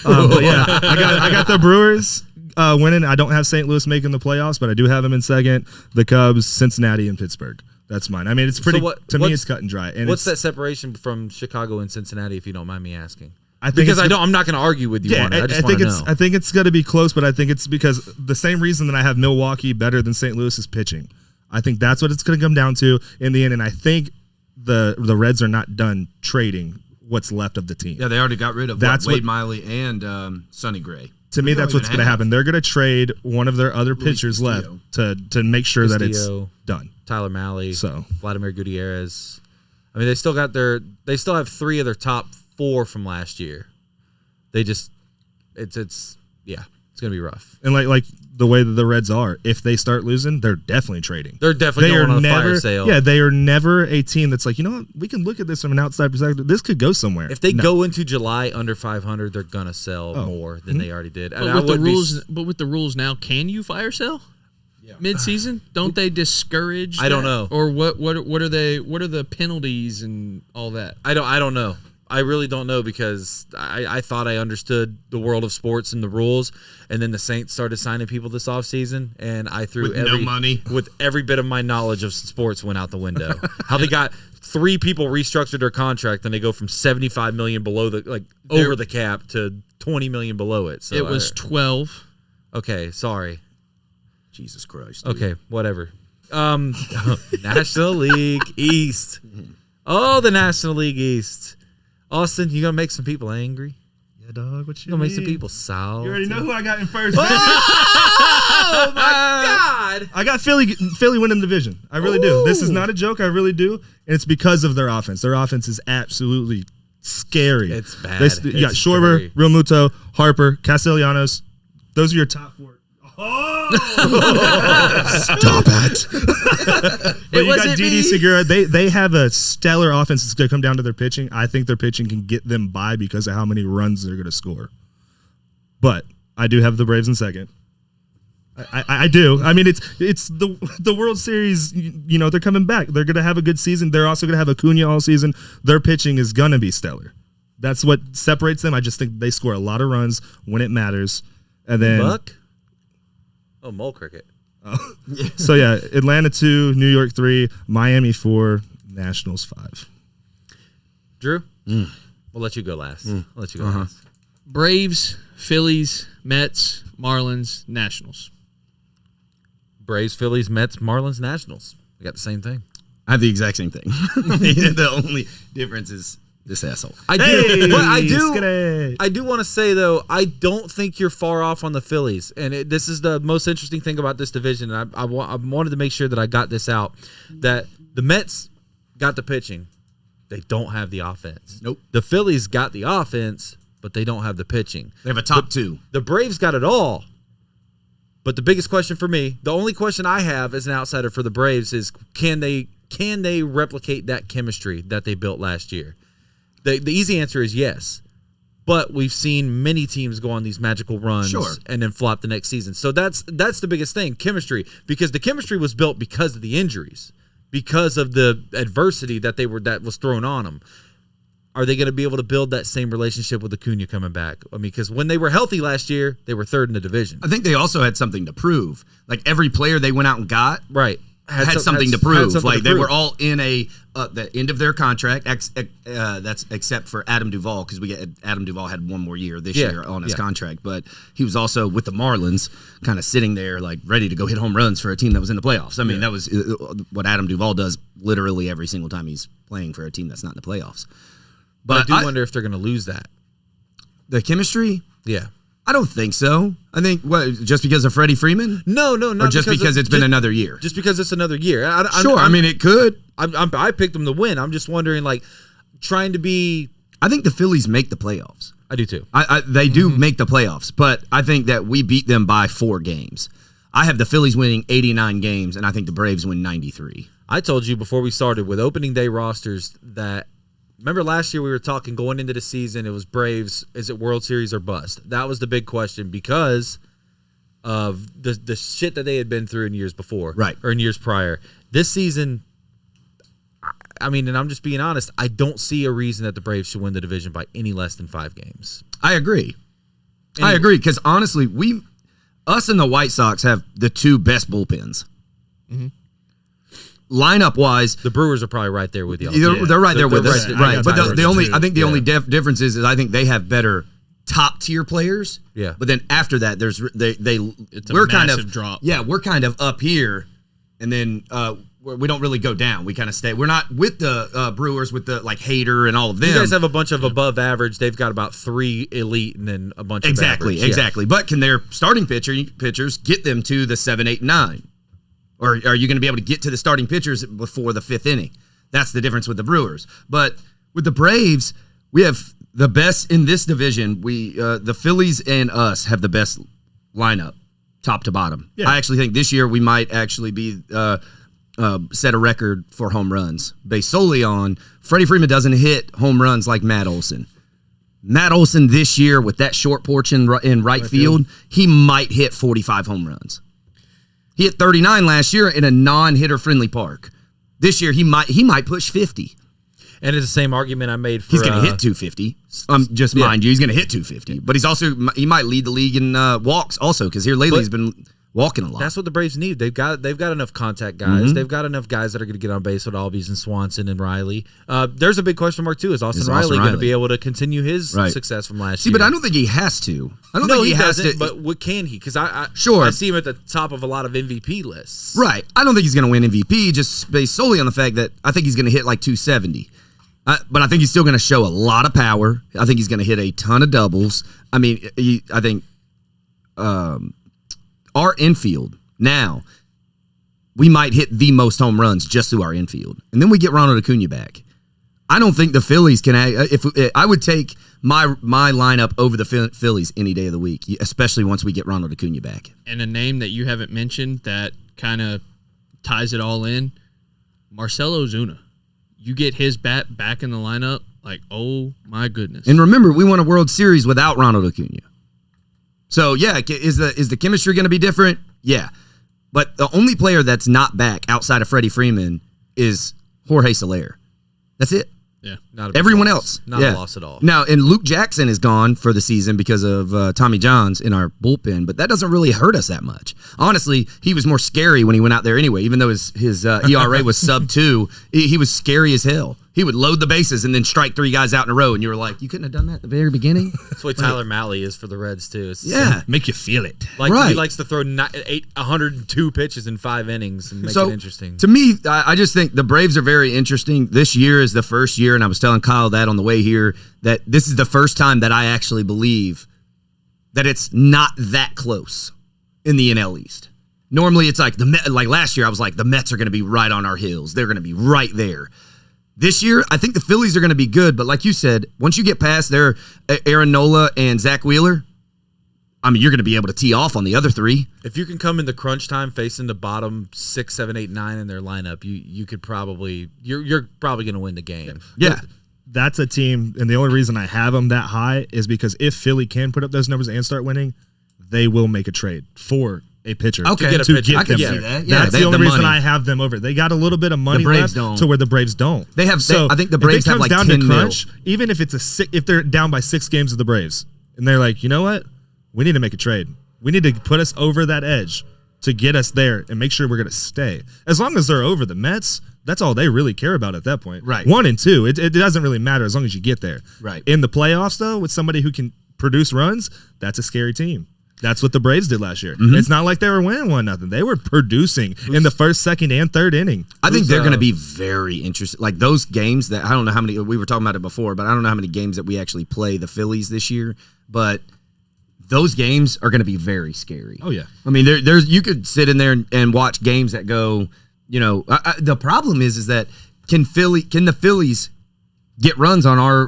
But yeah, I got the Brewers winning. I don't have St. Louis making the playoffs, but I do have them in second. The Cubs, Cincinnati, and Pittsburgh. That's mine. I mean, it's pretty. To me, it's cut and dry. And What's it's, that separation from Chicago and Cincinnati, if you don't mind me asking? I think Because it's- I'm not going to argue with you Yeah, on it. I just think want to it's. know. I think it's going to be close, but I think it's because the same reason that I have Milwaukee better than St. Louis is pitching. I think that's what it's going to come down to in the end, and I think the Reds are not done trading what's left of the team. Yeah, they already got rid of That's Wade what- Miley and Sonny Gray. To me, that's what's going to happen. They're going to trade one of their other pitchers left Castillo. to make sure that it's Castillo. done. Tyler Mahle, So. Vladimir Gutierrez. I mean, they still have 3 of their top 4 from last year. They just, it's going to be rough. And like the way that the Reds are, if they start losing, they're definitely trading. They're definitely going on a fire sale. Yeah, they are never a team that's like, you know what, we can look at this from an outside perspective. This could go somewhere. If they No. go into July under 500, they're going to sell Oh. more than they already did. And But I with the wouldn't be rules, but with the rules now, can you fire sale? Mid-season, don't they discourage? I don't that? know. Or what are they? What are the penalties and all that? I don't know. I really don't know because I thought I understood the world of sports and the rules, and then the Saints started signing people this offseason, and I threw With no money. with every bit of my knowledge of sports went out the window. How they got 3 people restructured their contract, and they go from $75 million below over the cap to $20 million below it. So It was 12. okay. Sorry. Jesus Christ. Dude. Okay, whatever. National League East. Oh, the National League East. Austin, you gonna make some people angry? Yeah, dog. What you You gonna make some mean? people sour? You already know who I got in first. Oh my God! I got Philly winning the division. I really do. This is not a joke. I really do, and it's because of their offense. Their offense is absolutely scary. It's bad. You got It's Schwarber, very- Real Muto, Harper, Castellanos. Those are your top 4. Oh! Stop it! But you got wasn't Didi me. Segura. They have a stellar offense. It's going to come down to their pitching. I think their pitching can get them by because of how many runs they're going to score. But I do have the Braves in second. I do. I mean, it's the World Series. You know, they're coming back. They're going to have a good season. They're also going to have Acuna all season. Their pitching is going to be stellar. That's what separates them. I just think they score a lot of runs when it matters. And then Buck? Oh, mole cricket. So yeah, Atlanta 2, New York 3, Miami 4, Nationals 5. Drew? We'll let you go last. I'll let you go last. Braves, Phillies, Mets, Marlins, Nationals. Braves, Phillies, Mets, Marlins, Nationals. We got the same thing. I have the exact same thing. The only difference is this asshole. I do. Hey, but skitty. I do want to say though, I don't think you're far off on the Phillies, and this is the most interesting thing about this division. And I wanted to make sure that I got this out. That the Mets got the pitching, they don't have the offense. Nope. The Phillies got the offense, but they don't have the pitching. They have a top 2. The Braves got it all. But the biggest question for me, the only question I have as an outsider for the Braves is can they replicate that chemistry that they built last year? The easy answer is yes. But we've seen many teams go on these magical runs and then flop the next season. So that's the biggest thing, chemistry, because the chemistry was built because of the injuries, because of the adversity that was thrown on them. Are they going to be able to build that same relationship with Acuna coming back? I mean, because when they were healthy last year, they were 3rd in the division. I think they also had something to prove. Like every player they went out and got, Right. had something to prove. Like they were all in the end of their contract. That's except for Adam Duvall, because Adam Duvall had one more year this year on his contract, but he was also with the Marlins, kind of sitting there like ready to go hit home runs for a team that was in the playoffs. I mean, that was what Adam Duvall does literally every single time he's playing for a team that's not in the playoffs. But I do wonder if they're going to lose that. The chemistry? Yeah. I don't think so. I think just because of Freddie Freeman? No, not or just because it's been another year. Just because it's another year. Sure, I mean it could. I picked them to win. I'm just wondering, like, trying to be. I think the Phillies make the playoffs. I do too. They do make the playoffs, but I think that we beat them by 4 games. I have the Phillies winning 89 games, and I think the Braves win 93. I told you before we started with opening day rosters that. Remember last year we were talking going into the season, it was Braves, is it World Series or bust? That was the big question because of the shit that they had been through in years before. Right. Or in years prior. This season, I mean, and I'm just being honest, I don't see a reason that the Braves should win the division by any less than 5 games. I agree. Anyway. I agree, because honestly, us and the White Sox have the 2 best bullpens. Mm-hmm. Lineup wise, the Brewers are probably right there with you. They're right there with us, right? But the only difference is I think they have better top tier players. Yeah. But then after that, we're kind of drop. Yeah, we're kind of up here, and then we don't really go down. We kind of stay. We're not with the Brewers with the like Hader and all of them. You guys have a bunch of above average. They've got about 3 elite and then a bunch of average. Exactly. But can their starting pitchers get them to the 7, 8, 9? Or are you going to be able to get to the starting pitchers before the 5th inning? That's the difference with the Brewers. But with the Braves, we have the best in this division. The Phillies and us have the best lineup, top to bottom. Yeah. I actually think this year we might actually be set a record for home runs based solely on Freddie Freeman doesn't hit home runs like Matt Olson. Matt Olson this year with that short porch in right field, he might hit 45 home runs. He hit 39 last year in a non-hitter friendly park. This year he might push 50. And it's the same argument I made for he's going to hit 250. Mind you, he's going to hit 250. But he might lead the league in walks also, because here lately he's been walking a lot. That's what the Braves need. They've got enough contact guys. Mm-hmm. They've got enough guys that are going to get on base with Albies and Swanson and Riley. There's a big question mark too. Is Austin Riley going to be able to continue his success from last year? But I don't think he has to. I don't think he has to. But what can he? Because I see him at the top of a lot of MVP lists. Right. I don't think he's going to win MVP just based solely on the fact that I think he's going to hit like 270. But I think he's still going to show a lot of power. I think he's going to hit a ton of doubles. I mean, I think our infield now, we might hit the most home runs just through our infield. And then we get Ronald Acuna back. I don't think the Phillies can. I would take my lineup over the Phillies any day of the week, especially once we get Ronald Acuna back. And a name that you haven't mentioned that kind of ties it all in, Marcell Ozuna. You get his bat back in the lineup, like, oh my goodness. And remember, we won a World Series without Ronald Acuna. So yeah, is the chemistry going to be different? Yeah. But the only player that's not back outside of Freddie Freeman is Jorge Soler. That's it. Yeah. Everyone else. Not a loss at all. Now, and Luke Jackson is gone for the season because of Tommy Johns in our bullpen, but that doesn't really hurt us that much. Honestly, he was more scary when he went out there anyway. Even though his ERA was sub 2, he was scary as hell. He would load the bases and then strike 3 guys out in a row, and you were like, you couldn't have done that at the very beginning? That's the way Tyler Malley is for the Reds, too. Make you feel it. Like, he likes to throw 102 pitches in 5 innings and make it interesting. To me, I just think the Braves are very interesting. This year is the first year, and I was telling Kyle that on the way here, that this is the first time that I actually believe that it's not that close in the NL East. Normally, it's like like last year, I was like, the Mets are going to be right on our heels. They're going to be right there. This year, I think the Phillies are going to be good, but like you said, once you get past their Aaron Nola and Zach Wheeler, I mean, you're going to be able to tee off on the other 3. If you can come in the crunch time facing the bottom 6, 7, 8, 9 in their lineup, you could probably you're probably going to win the game. Yeah. That's a team, and the only reason I have them that high is because if Philly can put up those numbers and start winning, they will make a trade for a pitcher. Okay, to get I can them see there. that. Yeah, that's the only reason I have them over. They got a little bit of money left to where the Braves don't. They have. I think the Braves have like down 10 to crunch, mil. even if it's if they're down by 6 games of the Braves, and they're like, you know what, we need to make a trade. We need to put us over that edge. to get us there and make sure we're going to stay. As long as they're over the Mets, that's all they really care about at that point. Right. 1 and 2, it doesn't really matter as long as you get there. Right. In the playoffs, though, with somebody who can produce runs, that's a scary team. That's what the Braves did last year. It's not like they were winning 1-0. They were producing in the first, second, and third inning. I think they're going to be very interesting. Like those games that I don't know how many, we were talking about it before, but I don't know how many games that we actually play the Phillies this year. But those games are going to be very scary. Oh, yeah. I mean, there's you could sit in there and watch games that go, the problem is that can the Phillies get runs on our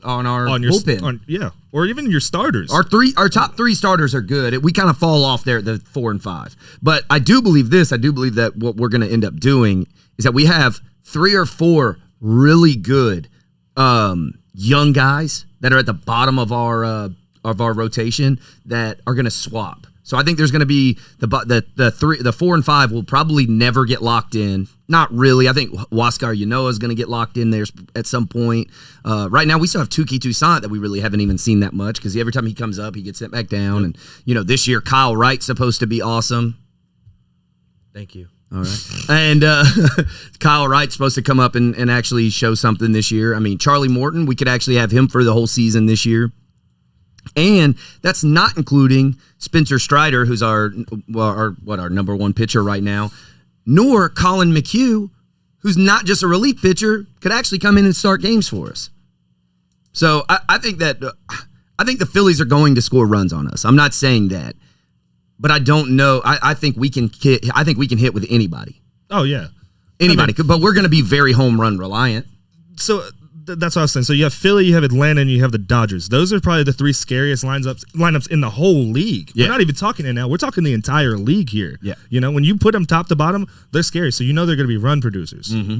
bullpen? Or even your starters. Our top 3 starters are good. We kind of fall off there at the 4 and 5. But I do believe this. I do believe that what we're going to end up doing is that we have 3 or 4 really good young guys that are at the bottom of our rotation that are going to swap. So I think there's going to be the 4 and 5 will probably never get locked in. Not really. I think Huascar Yanoa is going to get locked in there at some point. Right now, we still have Tuki Toussaint that we really haven't even seen that much because every time he comes up, he gets sent back down. And this year Kyle Wright's supposed to be awesome. Thank you. All right. And Kyle Wright's supposed to come up and actually show something this year. I mean, Charlie Morton, we could actually have him for the whole season this year. And that's not including Spencer Strider, who's our number 1 pitcher right now, nor Colin McHugh, who's not just a relief pitcher, could actually come in and start games for us. So I think the Phillies are going to score runs on us. I'm not saying that, but I don't know. I think we can hit. I think we can hit with anybody. Oh yeah, anybody. But we're going to be very home run reliant. So. That's what I was saying. So you have Philly, you have Atlanta, and you have the Dodgers. Those are probably the 3 scariest lineups in the whole league. Yeah. We're not even talking NL. We're talking the entire league here. Yeah. When you put them top to bottom, they're scary. So they're going to be run producers. Mm-hmm.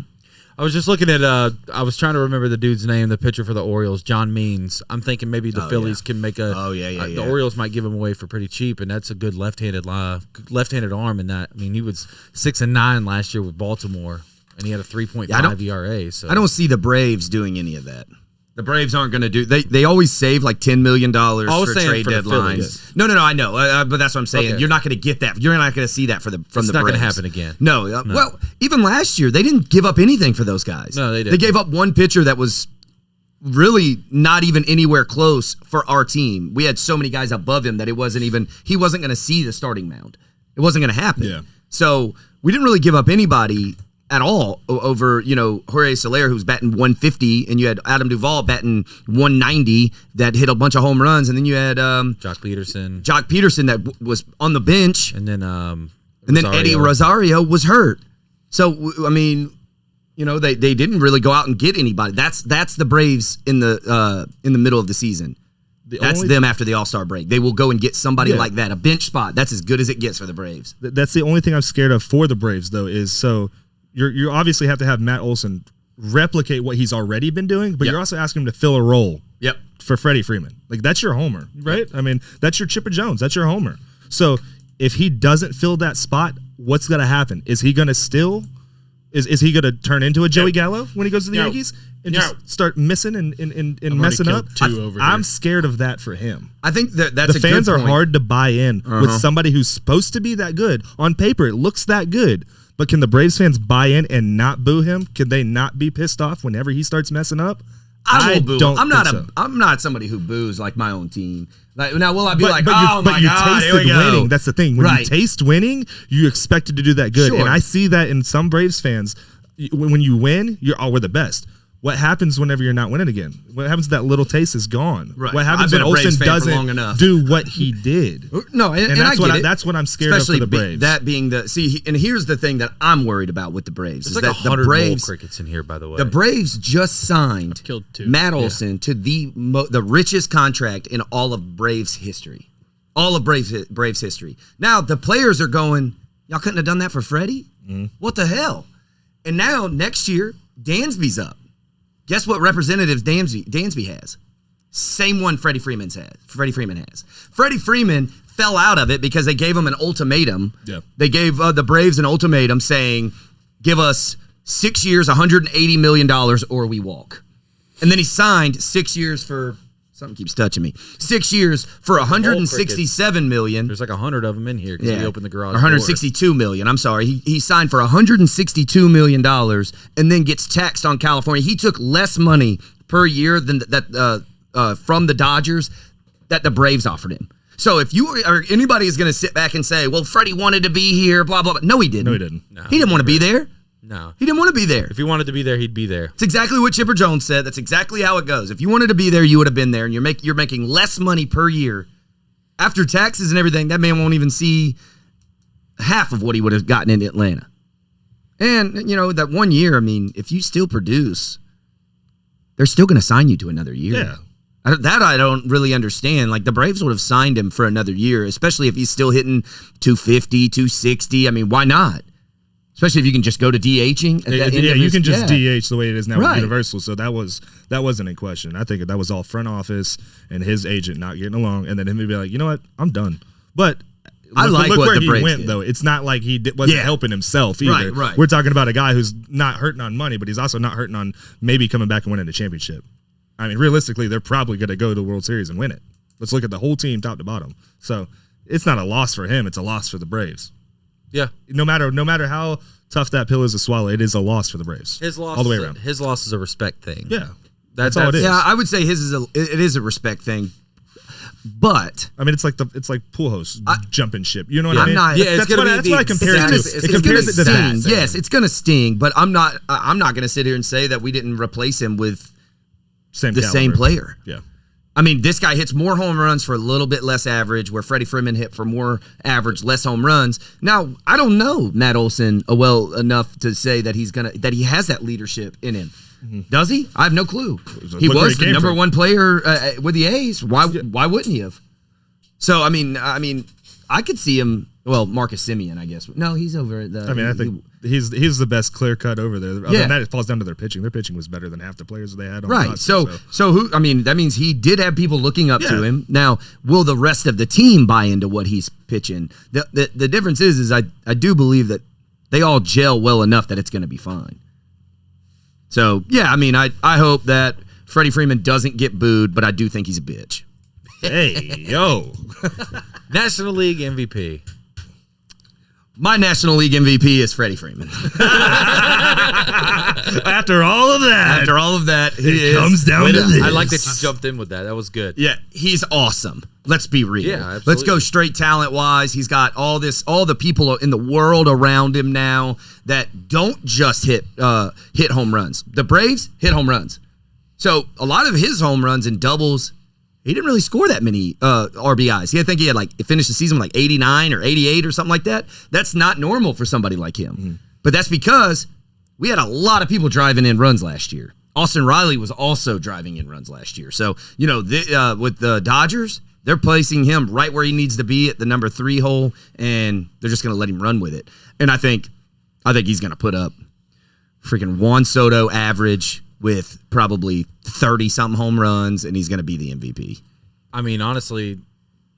I was just looking at, I was trying to remember the dude's name, the pitcher for the Orioles, John Means. I'm thinking maybe the Phillies can make a. Oh, yeah. The Orioles might give him away for pretty cheap, and that's a good left-handed arm in that. I mean, he was 6-9 last year with Baltimore. And he had a 3.5 ERA. So I don't see the Braves doing any of that. The Braves aren't going to do. They always save like $10 million for trade deadlines. No, I know, but that's what I'm saying. Okay. You're not going to get that. You're not going to see that from the Braves. It's not going to happen again. No. Well, even last year they didn't give up anything for those guys. No, they didn't. They gave up one pitcher that was really not even anywhere close for our team. We had so many guys above him that he wasn't going to see the starting mound. It wasn't going to happen. Yeah. So we didn't really give up anybody at all over, Jorge Soler, who's batting 150, and you had Adam Duvall batting 190 that hit a bunch of home runs, and then you had Jock Peterson that was on the bench, and then Eddie Rosario was hurt. So I mean, they didn't really go out and get anybody. That's the Braves in the middle of the season. That's them after the All-Star break. They will go and get somebody like that, a bench spot. That's as good as it gets for the Braves. That's the only thing I'm scared of for the Braves, though, is so. You obviously have to have Matt Olson replicate what he's already been doing, but you're also asking him to fill a role for Freddie Freeman. Like, that's your homer, right? I mean, that's your Chipper Jones. That's your homer. So if he doesn't fill that spot, what's going to happen? Is he going to still is he going to turn into a Joey Gallo when he goes to the Yankees and just start missing and messing up? I'm scared of that for him. I think that's the fans are hard to buy in with somebody who's supposed to be that good. On paper, it looks that good. But can the Braves fans buy in and not boo him? Can they not be pissed off whenever he starts messing up? I will boo. I'm not somebody who boos like my own team. Like, now, will I be oh my God, here we go. Winning. That's the thing. When you taste winning, you expected to do that good. Sure. And I see that in some Braves fans. When you win, we're the best. What happens whenever you're not winning again? What happens if that little taste is gone? Right. What happens when Olsen doesn't do what he did? No, and that's what I'm scared of for the Braves. That being and here's the thing that I'm worried about with the Braves. There's like 100 Braves crickets in here, by the way. The Braves just signed Matt Olson to the richest contract in all of Braves history. All of Braves history. Now, the players are going, y'all couldn't have done that for Freddie? Mm-hmm. What the hell? And now, next year, Dansby's up. Guess what representatives Dansby has? Same one Freddie Freeman has. Freddie Freeman fell out of it because they gave him an ultimatum. Yeah. They gave the Braves an ultimatum saying, give us 6 years, $180 million, or we walk. And then he signed 6 years for Something keeps touching me. 6 years for $167 million. There's like 100 of them in here because we opened the garage or $162 million. I'm sorry. He signed for $162 million and then gets taxed on California. He took less money per year than from the Dodgers that the Braves offered him. So if you or anybody is going to sit back and say, well, Freddie wanted to be here, blah, blah, blah. No, he didn't. No, he didn't. No, he didn't want to be there. No. He didn't want to be there. If he wanted to be there, he'd be there. It's exactly what Chipper Jones said. That's exactly how it goes. If you wanted to be there, you would have been there, and you're making less money per year. After taxes and everything, that man won't even see half of what he would have gotten in Atlanta. And, you know, that 1 year, I mean, if you still produce, they're still going to sign you to another year. Yeah. That I don't really understand. Like, the Braves would have signed him for another year, especially if he's still hitting 250, 260. I mean, why not? Especially if you can just go to DHing. You can just DH the way it is now Right. with Universal. So that wasn't in question. I think that was all front office and his agent not getting along, and then him to be like, you know what, I'm done. But I like look what where the he Braves went did. though. It's not like he wasn't helping himself either. Right. We're talking about a guy who's not hurting on money, but he's also not hurting on maybe coming back and winning a championship. I mean, realistically, they're probably going to go to the World Series and win it. Let's look at the whole team, top to bottom. So it's not a loss for him; it's a loss for the Braves. Yeah. No matter how tough that pill is to swallow, it is a loss for the Braves. His loss all the way around. His loss is a respect thing. Yeah, That's all it is. Yeah, I would say it is a respect thing. But I mean, it's like Pujols jumping ship. You know what I I'm mean? not. Yeah, that's what I compare it to. It's It gonna compares it to sting. that. Yes, it's gonna sting. But I'm not gonna sit here and say that we didn't replace him with Same the caliber. same player. Yeah. I mean, this guy hits more home runs for a little bit less average, where Freddie Freeman hit for more average, less home runs. Now, I don't know Matt Olson well enough to say that he has that leadership in him. Does he? I have no clue. He Look where was he the came number from. one player with the A's. Why wouldn't he have? So I mean, I could see him. Well, Marcus Semien, I guess. No, he's over at the. I mean, I think he's the best clear cut over there. Other Yeah. than that, it falls down to their pitching. Their pitching was better than half the players they had on the Right. roster, So who? I mean, that means he did have people looking up to Yeah. him. Now, will the rest of the team buy into what he's pitching? The difference is I do believe that they all gel well enough that it's going to be fine. So yeah, I mean, I hope that Freddie Freeman doesn't get booed, but I do think he's a bitch. hey, yo. National League MVP. My National League MVP is Freddie Freeman. After all of that, After all of that, it comes down to this. I like that you jumped in with that. That was good. Yeah, he's awesome. Let's be real. Yeah, Let's absolutely. go straight talent wise. He's got all the people in the world around him now that don't just hit home runs. The Braves hit home runs. So a lot of his home runs and doubles, he didn't really score that many RBIs. I think he had finished the season with 89 or 88 or something like that. That's not normal for somebody like him. Mm-hmm. But that's because we had a lot of people driving in runs last year. Austin Riley was also driving in runs last year. So, you know, with the Dodgers, they're placing him right where he needs to be at the number 3 hole, and they're just going to let him run with it. And I think he's going to put up freaking Juan Soto average with probably 30-something home runs, and he's going to be the MVP. I mean, honestly,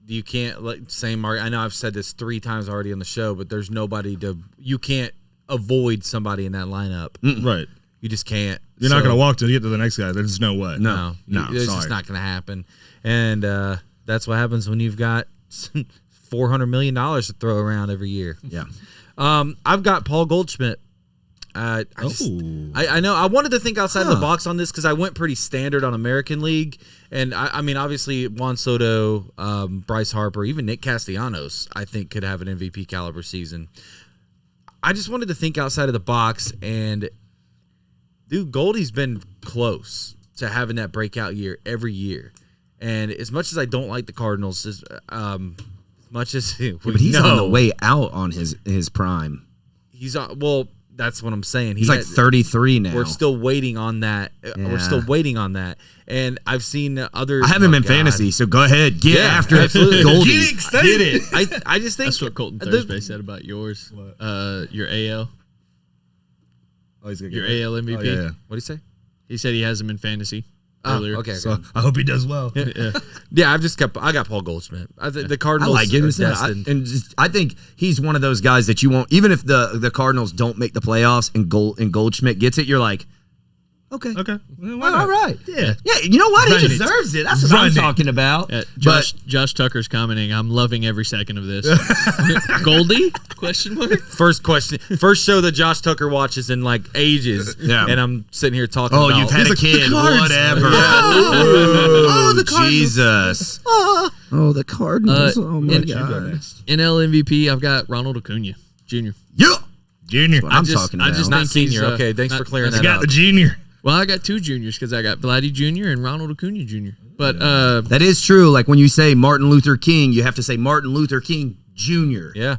you can't I know I've said this 3 times already on the show, but there's nobody you can't avoid somebody in that lineup. right. You just can't. You're not going to walk to get to the next guy. There's no way. No, it's sorry. just not going to happen. And that's what happens when you've got $400 million to throw around every year. Yeah. I've got Paul Goldschmidt. I know I wanted to think outside the box on this because I went pretty standard on American League, and I mean obviously Juan Soto, Bryce Harper, even Nick Castellanos, I think could have an MVP caliber season. I just wanted to think outside of the box, and dude, Goldie's been close to having that breakout year every year. And as much as I don't like the Cardinals, as much as But he's on the way out on his prime. he's on. Well, that's what I'm saying. He's 33 now. We're still waiting on that. We're still waiting on that. And I've seen others. I have him in fantasy, so go ahead. Get after absolutely. it. Goldie. Get excited. Get it. I just think That's what Colton Thursday said about yours. Your AL. Oh, he's gonna Your get it. AL MVP. Oh, yeah. What do you say? He said he has him in fantasy earlier. Okay. So I hope he does well. Yeah, I got Paul Goldschmidt. The I Cardinals like it. are And I think he's one of those guys that you won't, even if the Cardinals don't make the playoffs and Goldschmidt gets it, you're like, Okay. Okay. Well, why All not? right. Yeah. Yeah, you know what? Run He it. deserves it. That's what Run I'm it. talking about. Josh Tucker's commenting, I'm loving every second of this. Goldie? Question mark? First question. First show that Josh Tucker watches in like ages. Yeah. And I'm sitting here talking Oh, about. you've had a kid. Whatever. Oh, the Jesus. Oh, the Cardinals. Oh, my God. NL MVP, I've got Ronald Acuna Jr. Yeah. Junior. I'm just- talking I about. just Not think he's, senior. Okay, thanks not- for clearing I that got up. the junior. Well, I got two juniors because I got Vladdy Jr. and Ronald Acuna Jr. But That is true. Like when you say Martin Luther King, you have to say Martin Luther King Jr. Yeah.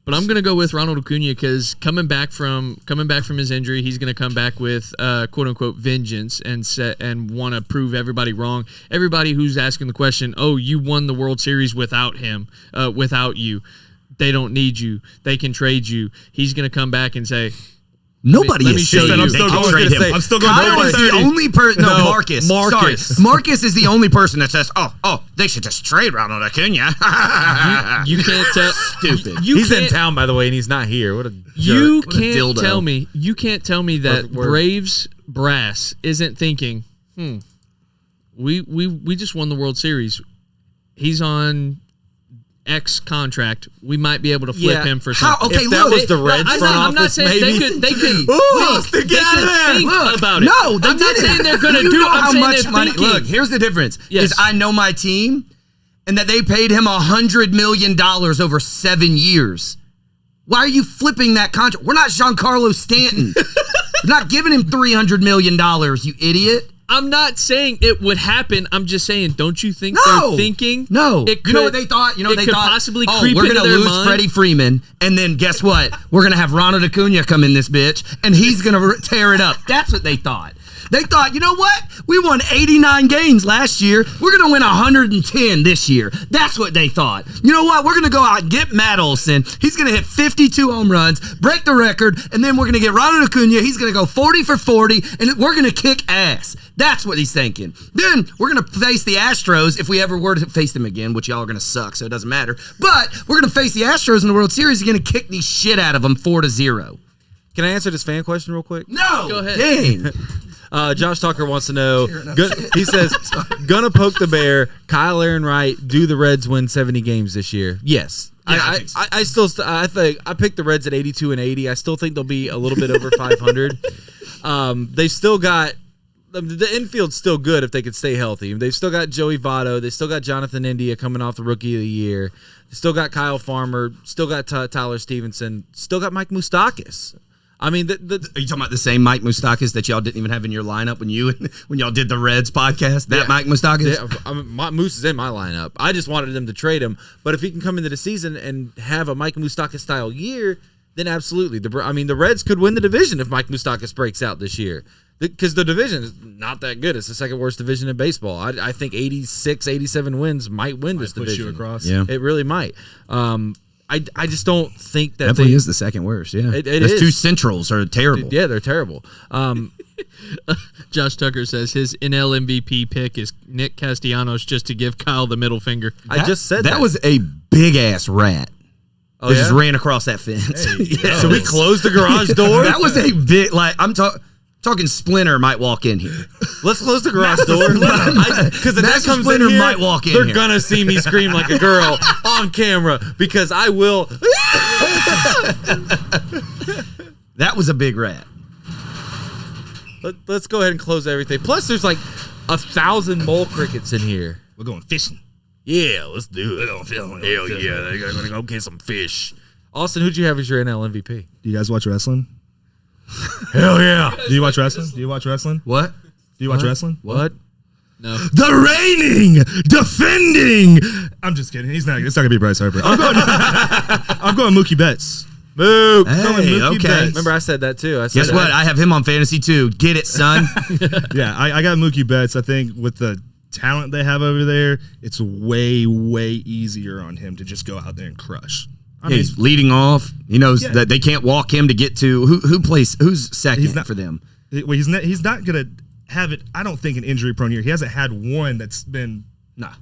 But I'm gonna go with Ronald Acuna because coming back from his injury, he's gonna come back with quote unquote vengeance and want to prove everybody wrong. Everybody who's asking the question, oh, you won the World Series without him, without you. They don't need you. They can trade you. He's gonna come back and say, Nobody Let me is show saying you. I'm they still can going trade to him. say, I'm still going Kyle to is the only person. No, Marcus. Marcus. Sorry. Marcus is the only person that says, "Oh, they should just trade Ronald Acuna." you can't tell. Stupid. You He's in can't- town, by the way, and he's not here. What a You jerk. What a can't dildo. tell me. You can't tell me that Perfect word. Braves brass isn't thinking, we just won the World Series. He's on X contract. We might be able to flip Yeah. him for How- something. okay, If that look, was the Reds I'm front not office, saying maybe. they could Ooh, think, get out of there. think Look, about it. No, they I'm not didn't. saying they're going to You do. know I'm how saying much they're money. thinking. Look, here's the difference. Yes. Is I know my team, and that they paid him $100 million over 7 years. Why are you flipping that contract? We're not Giancarlo Stanton. We're not giving him $300 million. You idiot. I'm not saying it would happen. I'm just saying, don't you think No. they're thinking? No. It could, you know what they thought? You know what it they could thought? possibly oh, creep we're into gonna their lose mind. Freddie Freeman, and then guess what? We're going to have Ronald Acuna come in this bitch, and he's going to tear it up. That's what they thought. They thought, you know what? We won 89 games last year. We're going to win 110 this year. That's what they thought. You know what? We're going to go out and get Matt Olson. He's going to hit 52 home runs, break the record, and then we're going to get Ronald Acuna. He's going to go 40 for 40, and we're going to kick ass. That's what he's thinking. Then we're going to face the Astros if we ever were to face them again, which y'all are going to suck, so it doesn't matter. But we're going to face the Astros in the World Series. We're going to kick the shit out of them 4-0. Can I answer this fan question real quick? No! Go ahead. Dang. Josh Tucker wants to know. He says, "Gonna poke the bear. Kyle Aaron Wright. Do the Reds win 70 games this year?" Yes. I think so. I think I picked the Reds at 82 and 80. I still think they'll be a little bit over 500. They still got the infield's still good if they could stay healthy. They've still got Joey Votto. They still got Jonathan India coming off the Rookie of the Year. They still got Kyle Farmer. Still got Tyler Stevenson. Still got Mike Moustakas. I mean, Are you talking about the same Mike Moustakas that y'all didn't even have in your lineup when y'all did the Reds podcast? That Yeah. Mike Moustakas? Yeah, I mean, Moose is in my lineup. I just wanted them to trade him, but if he can come into the season and have a Mike Moustakas style year, then absolutely. The Reds could win the division if Mike Moustakas breaks out this year, because the division is not that good. It's the second worst division in baseball. I think 86, 87 wins might win this push division. you across. Yeah. It really might. I just don't think that Definitely is the second worst, yeah. It Those is. two Centrals are terrible. Yeah, they're terrible. Josh Tucker says his NL MVP pick is Nick Castellanos just to give Kyle the middle finger. I just said that. That was a big-ass rat. Oh, That yeah? just ran across that fence. Yeah. Should we close the garage door? That was a big, like, I'm talking Splinter might walk in here. Let's close the garage door. Because if that Master comes Splinter in here, might walk in they're here. gonna see me scream like a girl on camera because I will. That was a big rat. Let's go ahead and close everything. Plus, there's like 1,000 mole crickets in here. We're going fishing. Yeah, let's do it. Hell yeah, they're gonna go get some fish. Austin, who'd you have as your NL MVP? Do you guys watch wrestling? Hell yeah. Do you watch wrestling? Do you watch wrestling? What? Do you watch wrestling? What? No. The reigning, defending. I'm just kidding. It's not gonna be Bryce Harper. I'm going Mookie Betts. Mook. Hey, Mookie okay. Betts. Remember, I said that too. I said Guess what? I have him on fantasy too. Get it, son. Yeah, I got Mookie Betts. I think with the talent they have over there, it's way, way easier on him to just go out there and crush. I mean, He's leading off. He knows Yeah. that they can't walk him to get to who's second He's not- for them. well, he's not gonna have it. I don't think an injury prone year. He hasn't had one that's been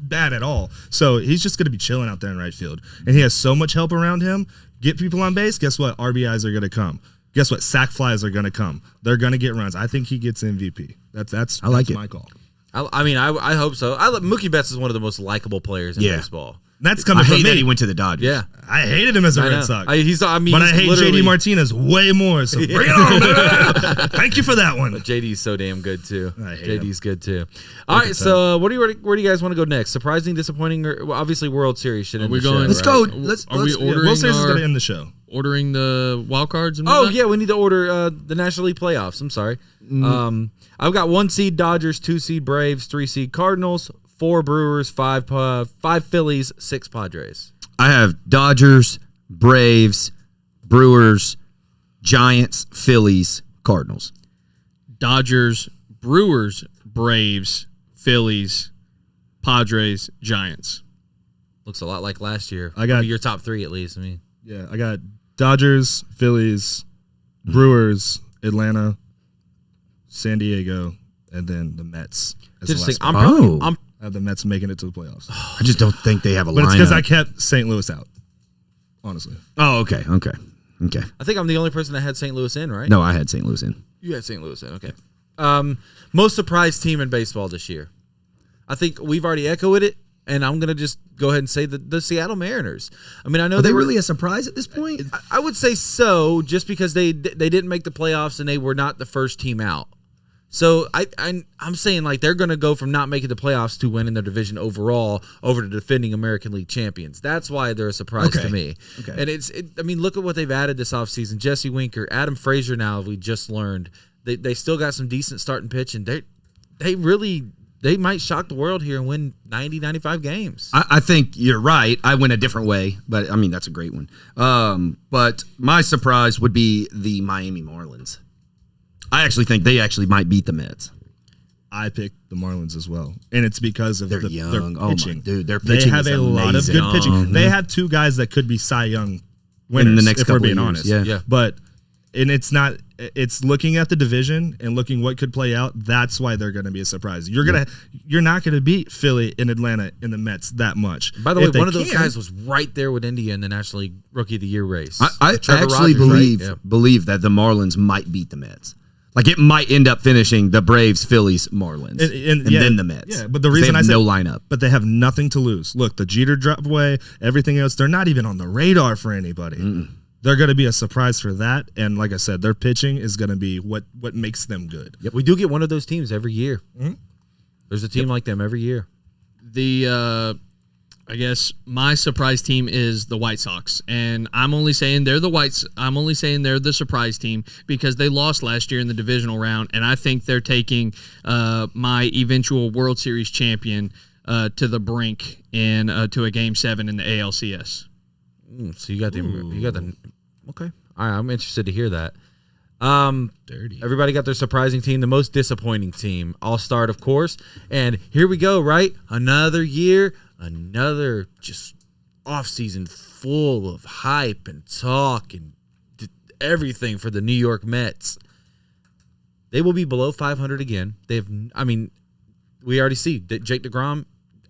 bad at all. So he's just gonna be chilling out there in right field, and he has so much help around him. Get people on base. Guess what? RBIs are gonna come. guess what? Sack flies are going to come. They're going to get runs. I think he gets MVP. That's my call. I hope so. Mookie Betts is one of the most likable players in baseball. That's coming I from hate me. that he went to the Dodgers. Yeah. I hated him as a I Red know. Sox. But I hate JD Martinez way more. So bring it on, man. Thank you for that one. JD's so damn good too. I hate JD's good too. All right, so where do you guys want to go next? Surprising, disappointing, or well, obviously World Series should end we the show, going- Let's right? go. Let's. Are we ordering World Series is our- going to end the show. Ordering the wild cards and Oh whatnot? yeah, we need to order the National League playoffs. I'm sorry. I've got 1 seed Dodgers, 2 seed Braves, 3 seed Cardinals, 4 Brewers, 5 Phillies, 6 Padres. I have Dodgers, Braves, Brewers, Giants, Phillies, Cardinals. Dodgers, Brewers, Braves, Phillies, Padres, Giants. Looks a lot like last year. I got- Maybe your top 3 at least. I mean, Yeah, I got Dodgers, Phillies, Brewers, Atlanta, San Diego, and then the Mets. As the interesting. last I'm one. probably, I have the Mets making it to the playoffs. I just don't think they have a But it's lineup. because I kept St. Louis out, honestly. Oh, okay. I think I'm the only person that had St. Louis in, right? No, I had St. Louis in. You had St. Louis in. Okay. Most surprised team in baseball this year. I think we've already echoed it, and I'm gonna just go ahead and say the Seattle Mariners. I mean, I know Are they were really a surprise at this point? I would say so, just because they didn't make the playoffs and they were not the first team out. So I'm saying like they're going to go from not making the playoffs to winning their division overall over to defending American League champions. That's why they're a surprise to me. Okay. And I mean, look at what they've added this offseason. Jesse Winker, Adam Frazier. Now we just learned they still got some decent starting pitch, and they might shock the world here and win 90, 95 games. I think you're right. I went a different way, but I mean that's a great one. But my surprise would be the Miami Marlins. I actually think they actually might beat the Mets. I picked the Marlins as well, and it's because of They're their young. Oh, my- pitching. dude, their They pitching have is a lot of good amazing. pitching. They have 2 guys that could be Cy Young winners in the next if couple we're being of honest. years. Yeah. But it's not. It's looking at the division and looking what could play out. That's why they're going to be a surprise. You're not going to beat Philly and Atlanta and the Mets that much. By the way, If they one of those can- guys was right there with India in the National League Rookie of the Year race. I Trevor actually Rogers, right? Yeah. believe that the Marlins might beat the Mets. Like it might end up finishing the Braves, Phillies, Marlins, and yeah, then the Mets. Yeah, but the 'Cause reason they I have said no lineup. but they have nothing to lose. Look, the Jeter drop away, everything else, they're not even on the radar for anybody. They're going to be a surprise for that, and like I said, their pitching is going to be what makes them good. Yep. We do get one of those teams every year. There's a team like them every year. I guess my surprise team is the White Sox, and I'm only saying they're the surprise team because they lost last year in the divisional round, and I think they're taking my eventual World Series champion to the brink and to a Game 7 in the ALCS. So you got the okay. All right, I'm interested to hear that. Dirty. Everybody got their surprising team, the most disappointing team. I'll start, of course. And here we go, right? Another year, another just offseason full of hype and talk and everything for the New York Mets. They will be below 500 again. We already see that Jake DeGrom,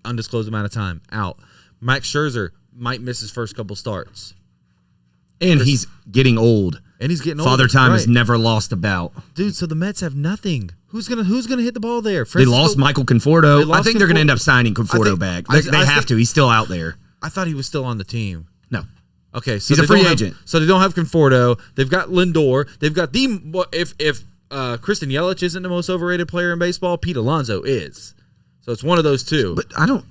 undisclosed amount of time, out. Max Scherzer might miss his first couple starts. And he's getting old. And he's getting Father older. Time has Right. never lost a bout. Dude, so the Mets have nothing. Who's gonna hit the ball there? They lost Michael Conforto. They lost I think they're going to end up Conforto. signing Conforto think- back. I They have think- to. He's still out there. I thought he was still on the team. No. Okay, so He's a they free don't have- agent. so they don't have Conforto. They've got Lindor. They've got if Kristen Yelich isn't the most overrated player in baseball, Pete Alonso is. So it's one of those two. But I don't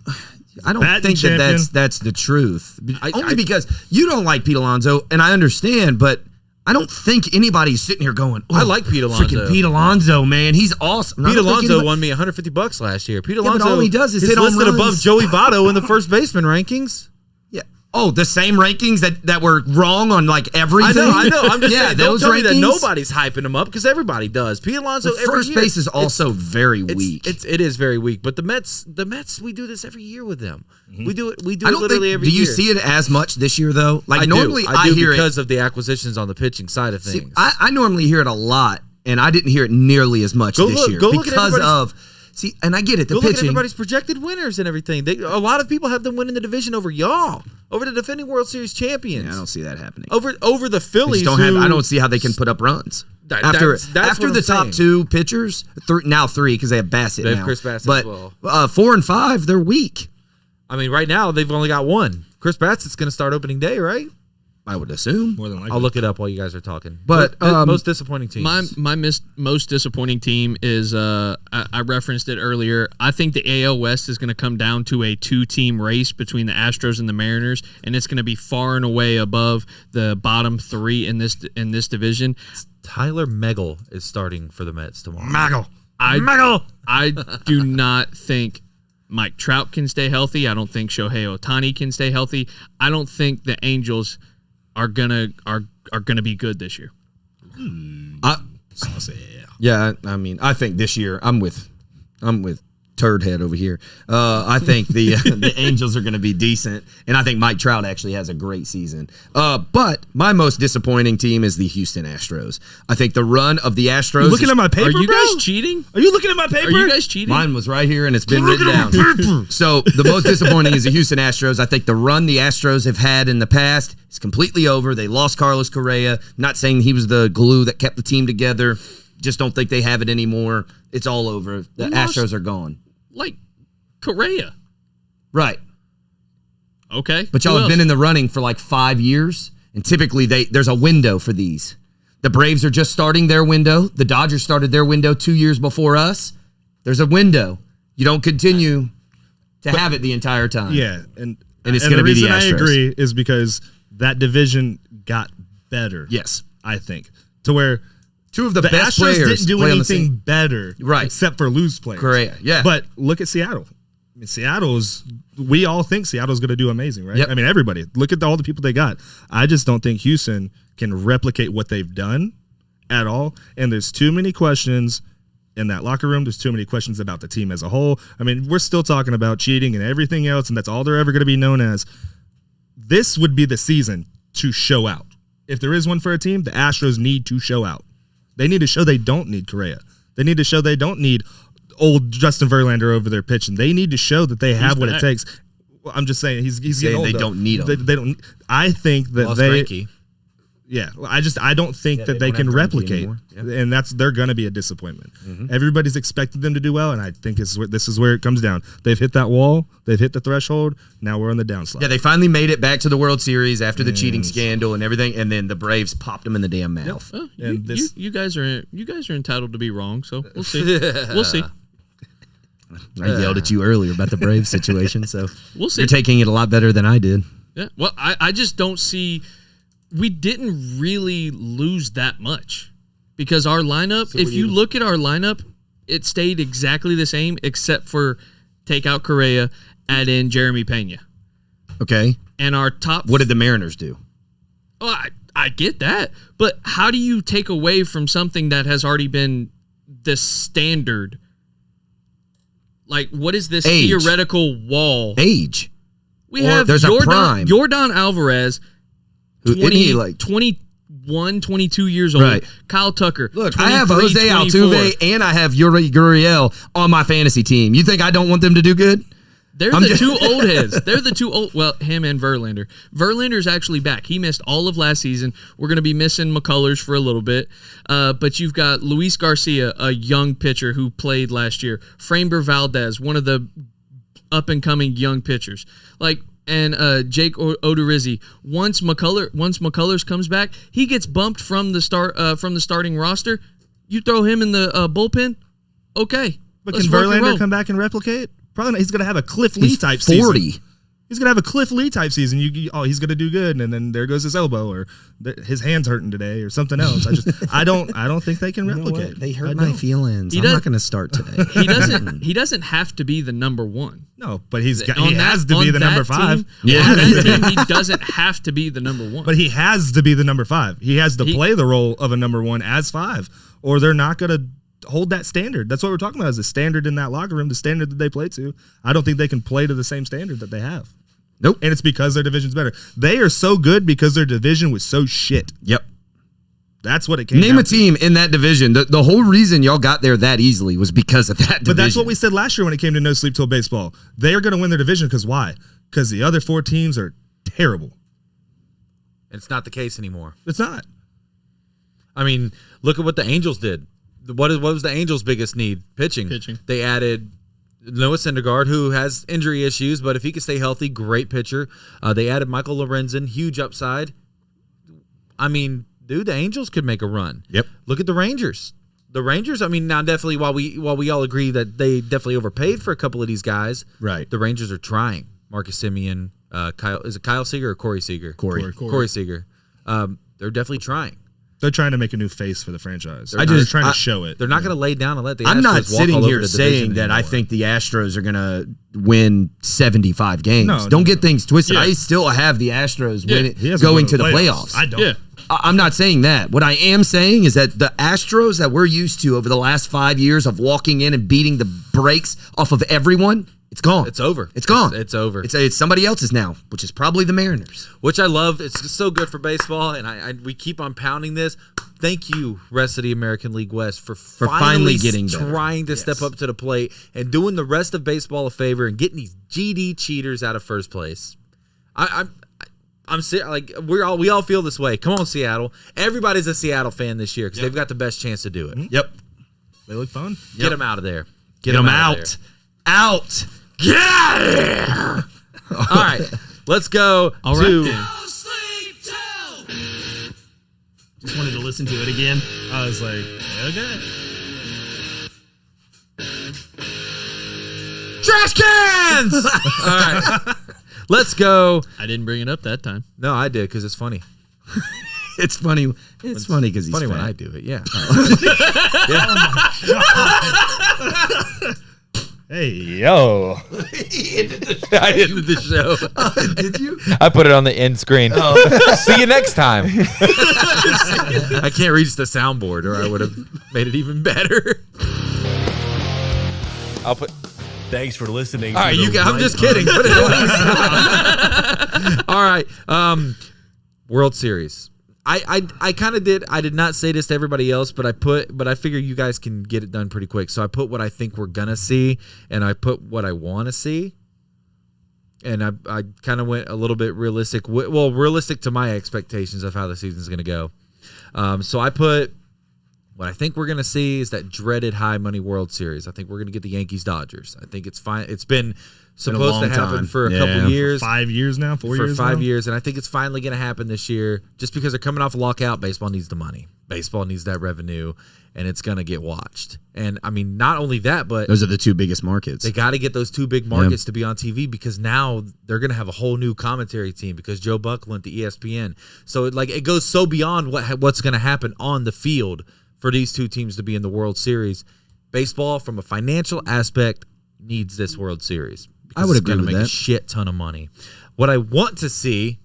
Batting think champion. that's the truth. Only I- because you don't like Pete Alonso, and I understand, but I don't think anybody's sitting here going, I like Pete Alonso. Freaking Pete Alonso, man. He's awesome. Pete Alonso won me $150 last year. Pete but Alonso all he does is hit home listed runs. above Joey Votto in the first baseman rankings. Yeah. Oh, the same rankings that were wrong on like everything. I know. I'm just saying. Don't those tell me that rankings. nobody's hyping him up because everybody does. Pete Alonso. The every first year, base is also very weak. It is very weak. But the Mets, we do this every year with them. We do it. We do I it don't literally think. every Do you year. see it as much this year though? Like I normally, do. I do hear because it. of the acquisitions on the pitching side of See, things. I normally hear it a lot, and I didn't hear it nearly as much Go this look- year go look at because everybody's- of See, and I get it. The Look at pitching. everybody's projected winners and everything. A lot of people have them winning the division over y'all, over the defending World Series champions. I don't see that happening. Over the I Phillies. just I don't see how they can put up runs. After That's what the I'm top saying. two pitchers, now three because they have Bassett They have now. Chris Bassett but, as well. 4 and 5, they're weak. I mean, right now they've only got one. Chris Bassett's going to start opening day, right? I would assume. More than likely. I'll look it up while you guys are talking. But, most disappointing teams. My most disappointing team is I referenced it earlier. I think the AL West is going to come down to a 2-team race between the Astros and the Mariners, and it's going to be far and away above the bottom 3 in this division. Tyler Megal is starting for the Mets tomorrow. I do not think Mike Trout can stay healthy. I don't think Shohei Ohtani can stay healthy. I don't think the Angels are gonna be good this year. Yeah, I mean, I think this year I'm with Turd Head over here. I think the Angels are going to be decent, and I think Mike Trout actually has a great season. But my most disappointing team is the Houston Astros. I think the run of the Astros. You looking at my paper, Are you bro? guys cheating? Are you looking at my paper? Are you guys cheating? Mine was right here, and it's been written down. So the most disappointing is the Houston Astros. I think the run the Astros have had in the past is completely over. They lost Carlos Correa. Not saying he was the glue that kept the team together. Just don't think they have it anymore. It's all over. The Astros are gone. Like Correa. Right. Okay. But y'all have been in the running for like 5 years, and typically there's a window for these. The Braves are just starting their window. The Dodgers started their window 2 years before us. There's a window. You don't continue to have it the entire time. Yeah, and it's going to be the reason I Astros. agree is because that division got better. Yes. I think to where Two of the the best Astros players didn't do play on the anything same- better, Right. Except for lose players. Correa, yeah. But look at Seattle. I mean, Seattle's. We all think Seattle's going to do amazing, right? Yep. I mean, everybody. Look at all the people they got. I just don't think Houston can replicate what they've done at all. And there's too many questions in that locker room. There's too many questions about the team as a whole. I mean, we're still talking about cheating and everything else, and that's all they're ever going to be known as. This would be the season to show out. If there is one for a team, the Astros need to show out. They need to show they don't need Correa. They need to show they don't need old Justin Verlander over their pitching. They need to show that they have what it takes. Well, I'm just saying he's getting old. They though. don't need him. They don't. I think that Lost they. Greinke. Yeah, I don't think that they don't can have Greinke replicate, anymore. Yep. and they're going to be a disappointment. Everybody's expecting them to do well, and I think this is where it comes down. They've hit that wall, they've hit the threshold. Now we're on the downslide. Yeah, they finally made it back to the World Series after the cheating scandal and everything, and then the Braves popped them in the damn mouth. Well, And you guys are entitled to be wrong, so we'll see. We'll see. I yelled at you earlier about the Braves situation, so We'll see. you're taking it a lot better than I did. Yeah. Well, I just don't see. We didn't really lose that much because our lineup. If you look at our lineup, it stayed exactly the same except for take out Correa, add in Jeremy Pena, Okay, and our top. what did the Mariners do? Oh, I get that, but how do you take away from something that has already been the standard? Like, what is this Age. theoretical wall? Age. We have there's a prime. Jordan Alvarez, Who- isn't he, like 21, 22 years old. Right. Kyle Tucker. Look, I have 23, Jose 24. Altuve and I have Yuri Gurriel on my fantasy team. You think I don't want them to do good? They're I'm the just- two old heads. They're the two old. Well, him and Verlander. Verlander's actually back. He missed all of last season. We're going to be missing McCullers for a little bit. But you've got Luis Garcia, a young pitcher who played last year. Framber Valdez, one of the up and coming young pitchers. And Jake Odorizzi. Once McCullers comes back, he gets bumped from the starting roster. You throw him in the bullpen, okay. But let's can rock and roll. Verlander come back and replicate? Probably not. He's going to have a Cliff Lee type 40. season. He's going to have a Cliff Lee type season. He's going to do good, and then there goes his elbow, or his hand's hurting today, or something else. I don't think they can replicate. They I hurt my don't. feelings. He I'm does- not going to start today. He doesn't have to be the number one. No, but he has to On be the number that 5. team- Yeah. on that team, he doesn't have to be the number one. But he has to be the number 5. He has to play the role of a number 1 as 5, or they're not going to hold that standard. That's what we're talking about, is the standard in that locker room, the standard that they play to. I don't think they can play to the same standard that they have. Nope. And it's because their division's better. They are so good because their division was so shit. Yep. That's what it came Name down a team in that division. The whole reason y'all got there that easily was because of that division. But that's what we said last year when it came to No Sleep Till Baseball. They are going to win their division because why? Because the other 4 teams are terrible. It's not the case anymore. It's not. I mean, look at what the Angels did. What was the Angels' biggest need? Pitching. They added Noah Syndergaard, who has injury issues, but if he can stay healthy, great pitcher. They added Michael Lorenzen, huge upside. I mean, dude, the Angels could make a run. Yep. Look at the Rangers. The Rangers, I mean, now definitely while we all agree that they definitely overpaid for a couple of these guys, Right. the Rangers are trying. Marcus Semien, Kyle Seager or Corey Seager? Corey Seager. They're definitely trying. They're trying to make a new face for the franchise. They're They're trying to show it. They're not going to lay down and let the I'm Astros not walk sitting all over here the saying division that I anymore. think the Astros are going to win 75 games. No, don't no, get no. things twisted. Yeah. I still have the Astros winning, He hasn't going won to the playoffs. I don't. Yeah. I'm not saying that. What I am saying is that the Astros that we're used to over the last 5 years of walking in and beating the brakes off of everyone, it's gone. It's over. It's gone. It's over. It's somebody else's now, which is probably the Mariners. Which I love. It's so good for baseball, and we keep on pounding this. Thank you, rest of the American League West, for finally getting better. trying to step up to the plate and doing the rest of baseball a favor and getting these GD cheaters out of first place. I'm like we all feel this way. Come on, Seattle! Everybody's a Seattle fan this year because they've got the best chance to do it. Yep. They look fun. Get them out of there. Get them out. out. Out. Get out of here. All right, let's go All right, to. then. Just wanted to listen to it again. I was like, okay. Trash cans! All right. Let's go. I didn't bring it up that time. No, I did because it's funny. It's funny. It's funny because he's Funny when fat. I do it, yeah. Hey, yo. I ended the show. Did you? I put it on the end screen. See you next time. I can't reach the soundboard or I would have made it even better. I'll put. Thanks for listening. All right, to the I'm Right just On kidding. Put it All right. World Series. I kind of did. I did not say this to everybody else, but I figure you guys can get it done pretty quick. So I put what I think we're gonna see, and I put what I want to see, and I kind of went a little bit realistic. Well, realistic to my expectations of how the season's gonna go. So I put what I think we're gonna see is that dreaded high money World Series. I think we're gonna get the Yankees Dodgers. I think it's fine. It's been supposed long to happen time. for a Yeah. couple years. 5 years now, 4 years For 5 now? years, and I think it's finally going to happen this year. Just because they're coming off a lockout, baseball needs the money. Baseball needs that revenue, and it's going to get watched. And I mean, not only that, but Those are the two biggest markets. they got to get those two big markets to be on TV because now they're going to have a whole new commentary team because Joe Buck went to ESPN. So it goes so beyond what's going to happen on the field for these two teams to be in the World Series. Baseball, from a financial aspect, needs this World Series. I would it's agree gonna with make a that. shit ton of money. What I want to see,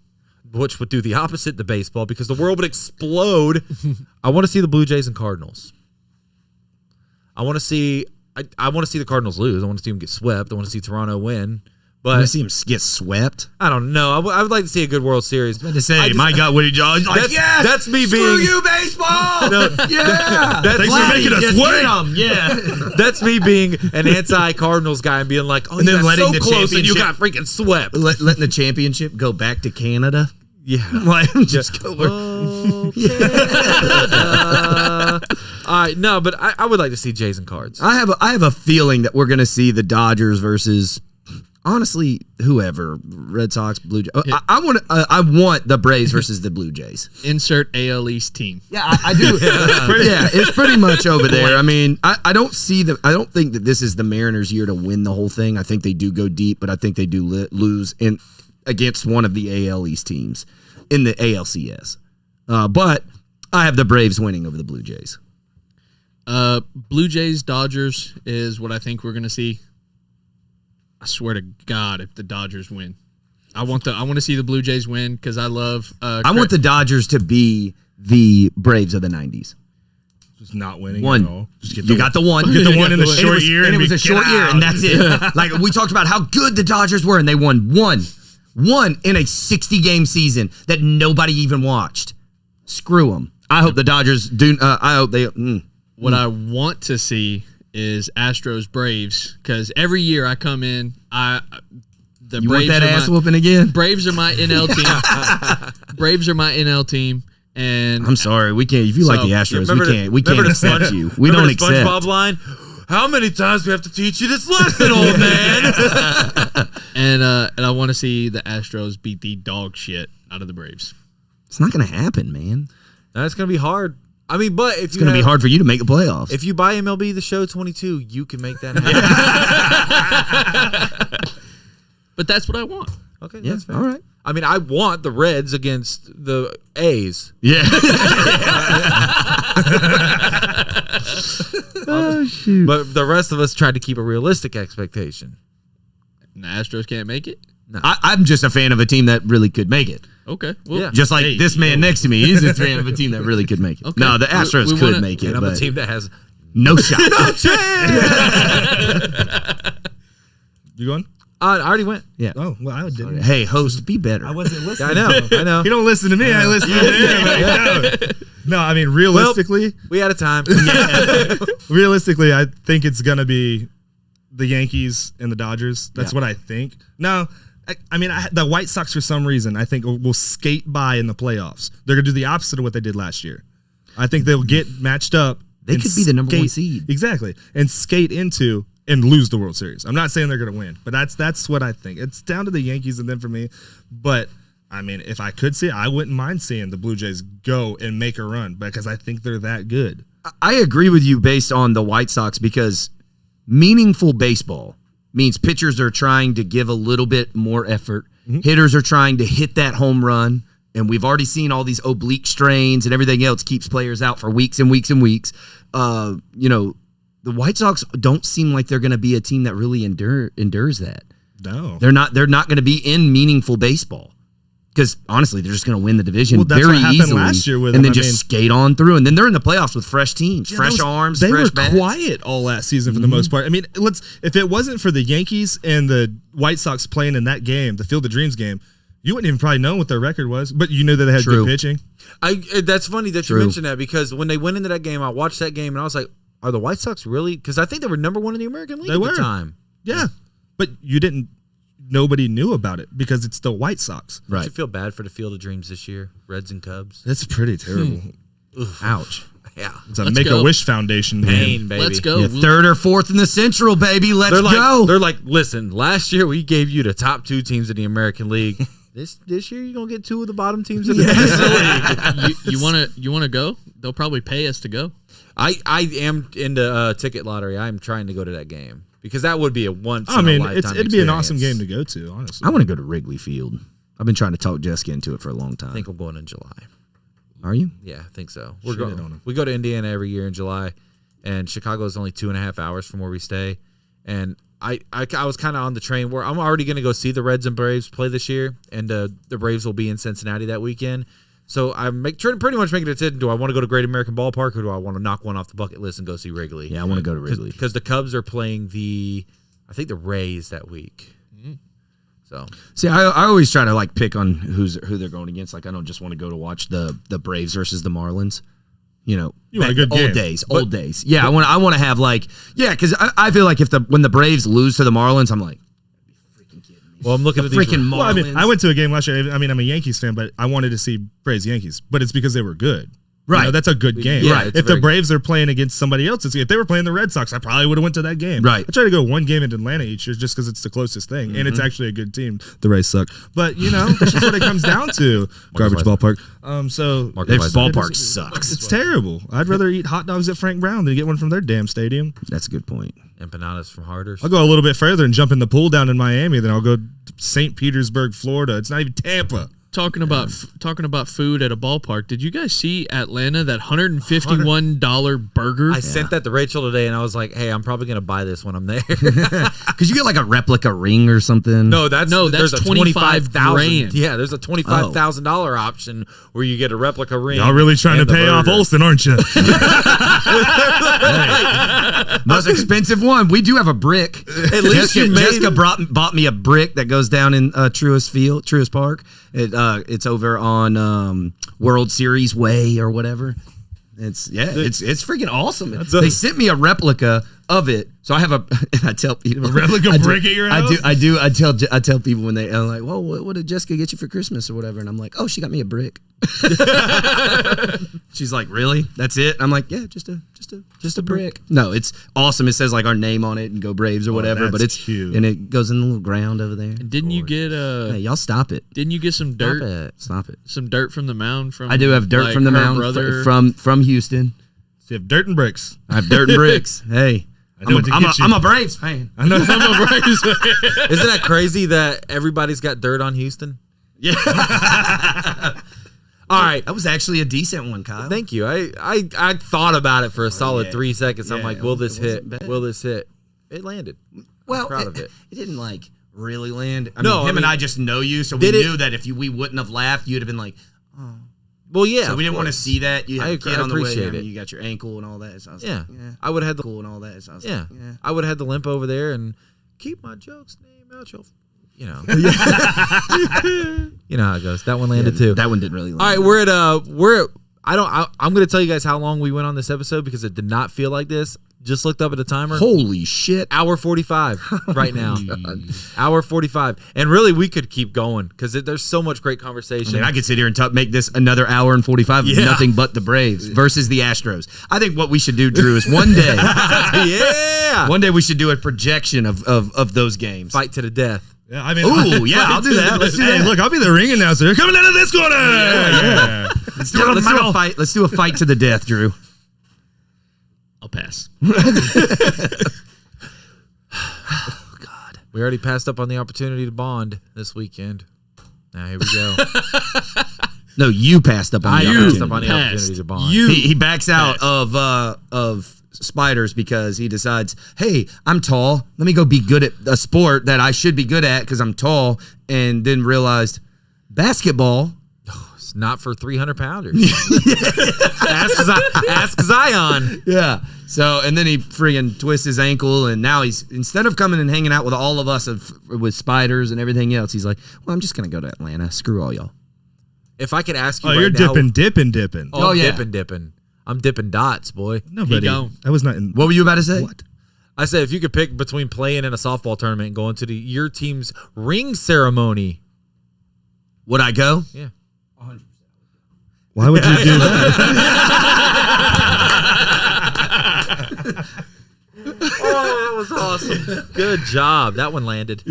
which would do the opposite to baseball, because the world would explode. I want to see the Blue Jays and Cardinals. I want to see. I want to see the Cardinals lose. I want to see them get swept. I want to see Toronto win. I want But to see him get swept. I don't know. I would like to see a good World Series. To say, I just- my God, what did y'all like? That's- Yes, that's me Screw being- you, baseball. Yeah, That's Thanks me for making us Just wait. get 'em, yeah. That's me being an anti-Cardinals guy and being like, oh, And you then got letting so the close and you got championship- freaking swept. Letting the championship go back to Canada. Yeah. Like, just go. All right, no, but I would like to see Jays and Cards. I have a feeling that we're going to see the Dodgers versus, honestly, whoever, Red Sox, Blue Jays. I want the Braves versus the Blue Jays. Insert AL East team. Yeah, I do. It's pretty much over there. I mean, I don't think that this is the Mariners' year to win the whole thing. I think they do go deep, but I think they do lose against one of the AL East teams in the ALCS. But I have the Braves winning over the Blue Jays. Blue Jays Dodgers is what I think we're gonna see. I swear to God, if the Dodgers win, I want to see the Blue Jays win because I love. I want the Dodgers to be the Braves of the 90s. Just not winning One. at all. Just get You got the one. Get the one in the And it short was- year. And it was a get short year, out. and that's it. Like, we talked about how good the Dodgers were, and they won one in a 60-game season that nobody even watched. Screw them. I hope the Dodgers do. I hope they. What I want to see is Astros Braves, because every year I come in, the You Braves want that are ass whooping again? Braves are my NL team. Braves are my NL team, and I'm sorry, we can't. If you like the Astros, we can't accept you. We don't accept. SpongeBob line. How many times do we have to teach you this lesson, old man? and I want to see the Astros beat the dog shit out of the Braves. It's not going to happen, man. That's gonna be hard. I mean, but if It's going to be hard for you to make the playoffs. If you buy MLB The Show 22, you can make that happen. But that's what I want. Okay, yeah, that's fair. all right. I mean, I want the Reds against the A's. Yeah. Oh, shoot. But the rest of us tried to keep a realistic expectation. And the Astros can't make it? No. I'm just a fan of a team that really could make it. Okay. Well, Yeah. Just like this man next to me, he's a fan of a team that really could make it. Okay. No, the Astros We could wanna- make it, And I'm a but team that has no shot. no chance. You going? I already went. Yeah. Oh, well, I didn't. Hey, host, be better. I wasn't listening. Yeah, I know. You don't listen to me. I listen to him. No, I mean, realistically, We had a time. realistically, I think it's going to be the Yankees and the Dodgers. That's what I think. No, I mean, the White Sox, for some reason, I think will skate by in the playoffs. They're going to do the opposite of what they did last year. I think they'll get matched up. They and could be the number one skate- seed. Exactly. And skate into and lose the World Series. I'm not saying they're going to win, but that's what I think. It's down to the Yankees and then for me. But, I mean, if I could see it, I wouldn't mind seeing the Blue Jays go and make a run because I think they're that good. I agree with you based on the White Sox because meaningful baseball means pitchers are trying to give a little bit more effort. Hitters are trying to hit that home run. And we've already seen all these oblique strains and everything else keeps players out for weeks and weeks and weeks. The White Sox don't seem like they're going to be a team that really endures that. No. They're not going to be in meaningful baseball. Because honestly, they're just going to win the division Well, that's very what happened easily, last year with and them. then I just mean- skate on through. And then they're in the playoffs with fresh teams, Yeah, fresh arms, They fresh were bats. quiet all last season for the most part. I mean, if it wasn't for the Yankees and the White Sox playing in that game, the Field of Dreams game, you wouldn't even probably know what their record was. But you knew that they had True. good pitching. That's funny that True. you mentioned that because when they went into that game, I watched that game and I was like, are the White Sox really? Because I think they were number one in the American League They at were. the time. Yeah, but nobody knew about it because it's the White Sox. Did you feel bad for the Field of Dreams this year? Reds and Cubs? That's pretty terrible. Ouch. Yeah. It's a Let's Make go. a Wish Foundation Pain, game. baby. Let's go. Yeah, third or fourth in the Central, baby. Let's go. They're like, listen, last year we gave you the top two teams in the American League. This year you're going to get two of the bottom teams in the National League. You want to go? They'll probably pay us to go. I am into ticket lottery. I'm trying to go to that game because that would be a once I in mean, a lifetime it'd be an awesome game experience. to go to, honestly. I want to go to Wrigley Field. I've been trying to talk Jessica into it for a long time. I think I'm going in July. Are you? Yeah, I think so. Shit on 'em. We go to Indiana every year in July, and Chicago is only 2.5 hours from where we stay. And I was kind of on the train where I'm already going to go see the Reds and Braves play this year, and the Braves will be in Cincinnati that weekend. So I'm pretty much making a decision: do I want to go to Great American Ballpark, or do I want to knock one off the bucket list and go see Wrigley? Yeah, I want to go to Wrigley. Because the Cubs are playing I think the Rays that week. So See, I always try to pick on who they're going against. Like I don't just want to go to watch the Braves versus the Marlins. You want a good old game. days. Yeah, I want to have because I feel like when the Braves lose to the Marlins, I'm like, well, I'm looking at these. freaking Marlins. Well, I mean, I went to a game last year. I mean, I'm a Yankees fan, but I wanted to see Braves Yankees, but it's because they were good. Right. That's a good game. Yeah, Right. it's If the very Braves are playing against somebody else, if they were playing the Red Sox, I probably would have went to that game. Right. I try to go one game in Atlanta each year just because it's the closest thing, and it's actually a good team. The Rays suck, but that's just what it comes down to. Garbage ballpark. So Their Marcus ballpark sucks. it's terrible. I'd rather eat hot dogs at Frank Brown than get one from their damn stadium. That's a good point. Empanadas from Harders. I'll go a little bit further and jump in the pool down in Miami. Then I'll go to St. Petersburg, Florida. It's not even Tampa. Talking about food at a ballpark. Did you guys see Atlanta, that $151 burger? I sent that to Rachel today, and I was like, "Hey, I'm probably gonna buy this when I'm there." Because you get a replica ring or something. that's there's a $25,000. $25,000. Yeah, there's a $25,000 option where you get a replica ring. Y'all really trying to and the pay off burger. Olsen, aren't you? Most expensive one. We do have a brick. At least you made Jessica bought me a brick that goes down in Truist Park. It It's over on World Series Way or whatever. It's freaking awesome. They sent me a replica of it, so I have I tell people A replica brick at your house? I tell people when they are like, well, what did Jessica get you for Christmas or whatever? And I'm like, oh, she got me a brick. She's like, really? That's it? I'm like, yeah, just a brick. No, it's awesome. It says like our name on it and Go Braves or whatever, but it's cute. And it goes in the little ground over there. Didn't you get Hey, y'all stop it. Didn't you get some dirt? Stop it. Some dirt from the mound from I do have dirt like, from the her mound brother. from Houston. So you have dirt and bricks. I have dirt and bricks. Hey, I'm a Braves fan. I know. I'm a Braves. Isn't that crazy that everybody's got dirt on Houston? Yeah. All right. That was actually a decent one, Kyle. Thank you. I thought about it for a solid 3 seconds. I'm Yeah, like, will this it hit? wasn't bad. Will this hit? It landed. Well, I'm proud of it. It didn't like really land. I No, mean, I him and mean, I just know you, so we did it- knew that if we wouldn't have laughed, you'd have been like, Well, yeah. so we didn't want to see that. You had a kid on the way. appreciate I mean, it. you got your ankle and all that. So I was Yeah. like, I would have had the cool and all that. So I was yeah. like, yeah. I would have had the limp over there and keep my jokes name out your, you know. You know how it goes. That one landed too. That one didn't really land. All right, I'm going to tell you guys how long we went on this episode because it did not feel like this. Just looked up at the timer. Holy shit. Hour 45 right now. Hour 45. And really, we could keep going because there's so much great conversation. I mean, I could sit here and make this another hour and 45 of Yeah. nothing but the Braves versus the Astros. I think what we should do, Drew, is one day, yeah. one day we should do a projection of those games. Fight to the death. Yeah, I mean, Ooh, yeah, I'll do that. Let's do Hey, that. look, I'll be the ring announcer. They're coming out of this corner. Yeah. Let's do a fight. Let's do a fight to the death, Drew. I'll pass. God. We already passed up on the opportunity to bond this weekend. Now here we go. No, you passed up on the I opportunity. passed up on the opportunity to bond. He backs out of spiders because he decides, hey, I'm tall. Let me go be good at a sport that I should be good at because I'm tall, and then realized basketball. It's not for 300-pounders. Ask Zion. Yeah. So, and then he friggin' twists his ankle, and now he's, instead of coming and hanging out with all of us with spiders and everything else, he's like, well, I'm just going to go to Atlanta. Screw all y'all. If I could ask you Oh, right you're now. dipping. Oh, I'm yeah. dipping. I'm dipping dots, boy. Nobody. gone. I was not in. What were you about to say? What? I said if you could pick between playing in a softball tournament and going to your team's ring ceremony. Would I go? Yeah. Why would you do that? Oh, that was awesome. Good job. That one landed.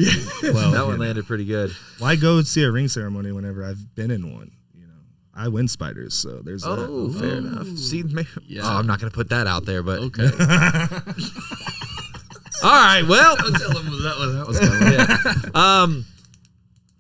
Well, That one landed pretty good. Why go see a ring ceremony whenever I've been in one? You know, I win spiders, so there's that. Oh, fair enough. See, Yeah. oh, I'm not going to put that out there, but Okay. all right. Well, Tell him that was going.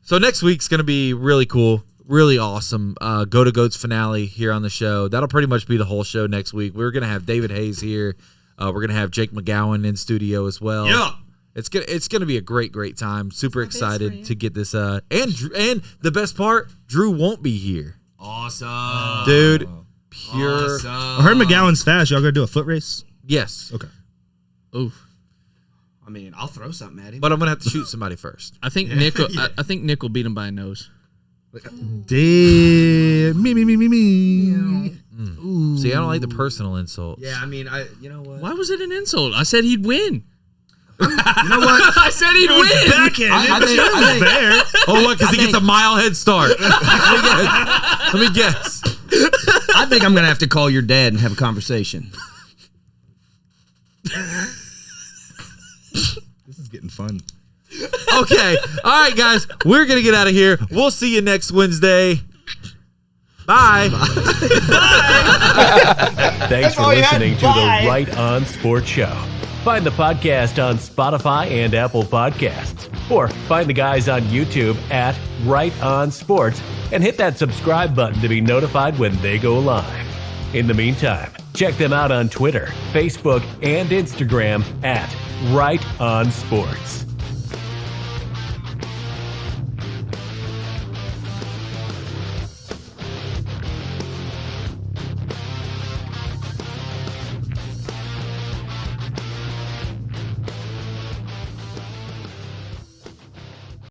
so next week's going to be really cool, really awesome. Go to Goats finale here on the show. That'll pretty much be the whole show next week. We're going to have David Hayes here. We're going to have Jake McGowan in studio as well. Yeah. It's gonna be a great time. Super excited to get this. And the best part, Drew won't be here, Awesome. dude. Pure I heard McGowan's fast. Y'all gonna do a foot race? yes. Okay. Oof. I mean, I'll throw something at him. But I'm gonna have to shoot somebody first. I think Nick. I think Nick will beat him by a nose. Damn. Me. See, I don't like the personal insults. yeah, I mean, you know what? Why was it an insult? I said he'd win. You know what? I said he'd win. Backhand. I think Fair. Oh, what? Because he gets a mile head start. Let me guess. I think I'm gonna have to call your dad and have a conversation. This is getting fun. Okay. All right, guys. We're gonna get out of here. We'll see you next Wednesday. Bye. Thanks for listening to the Right On Sports Show. Find the podcast on Spotify and Apple Podcasts. Or find the guys on YouTube at Right On Sports and hit that subscribe button to be notified when they go live. In the meantime, check them out on Twitter, Facebook, and Instagram at Right On Sports.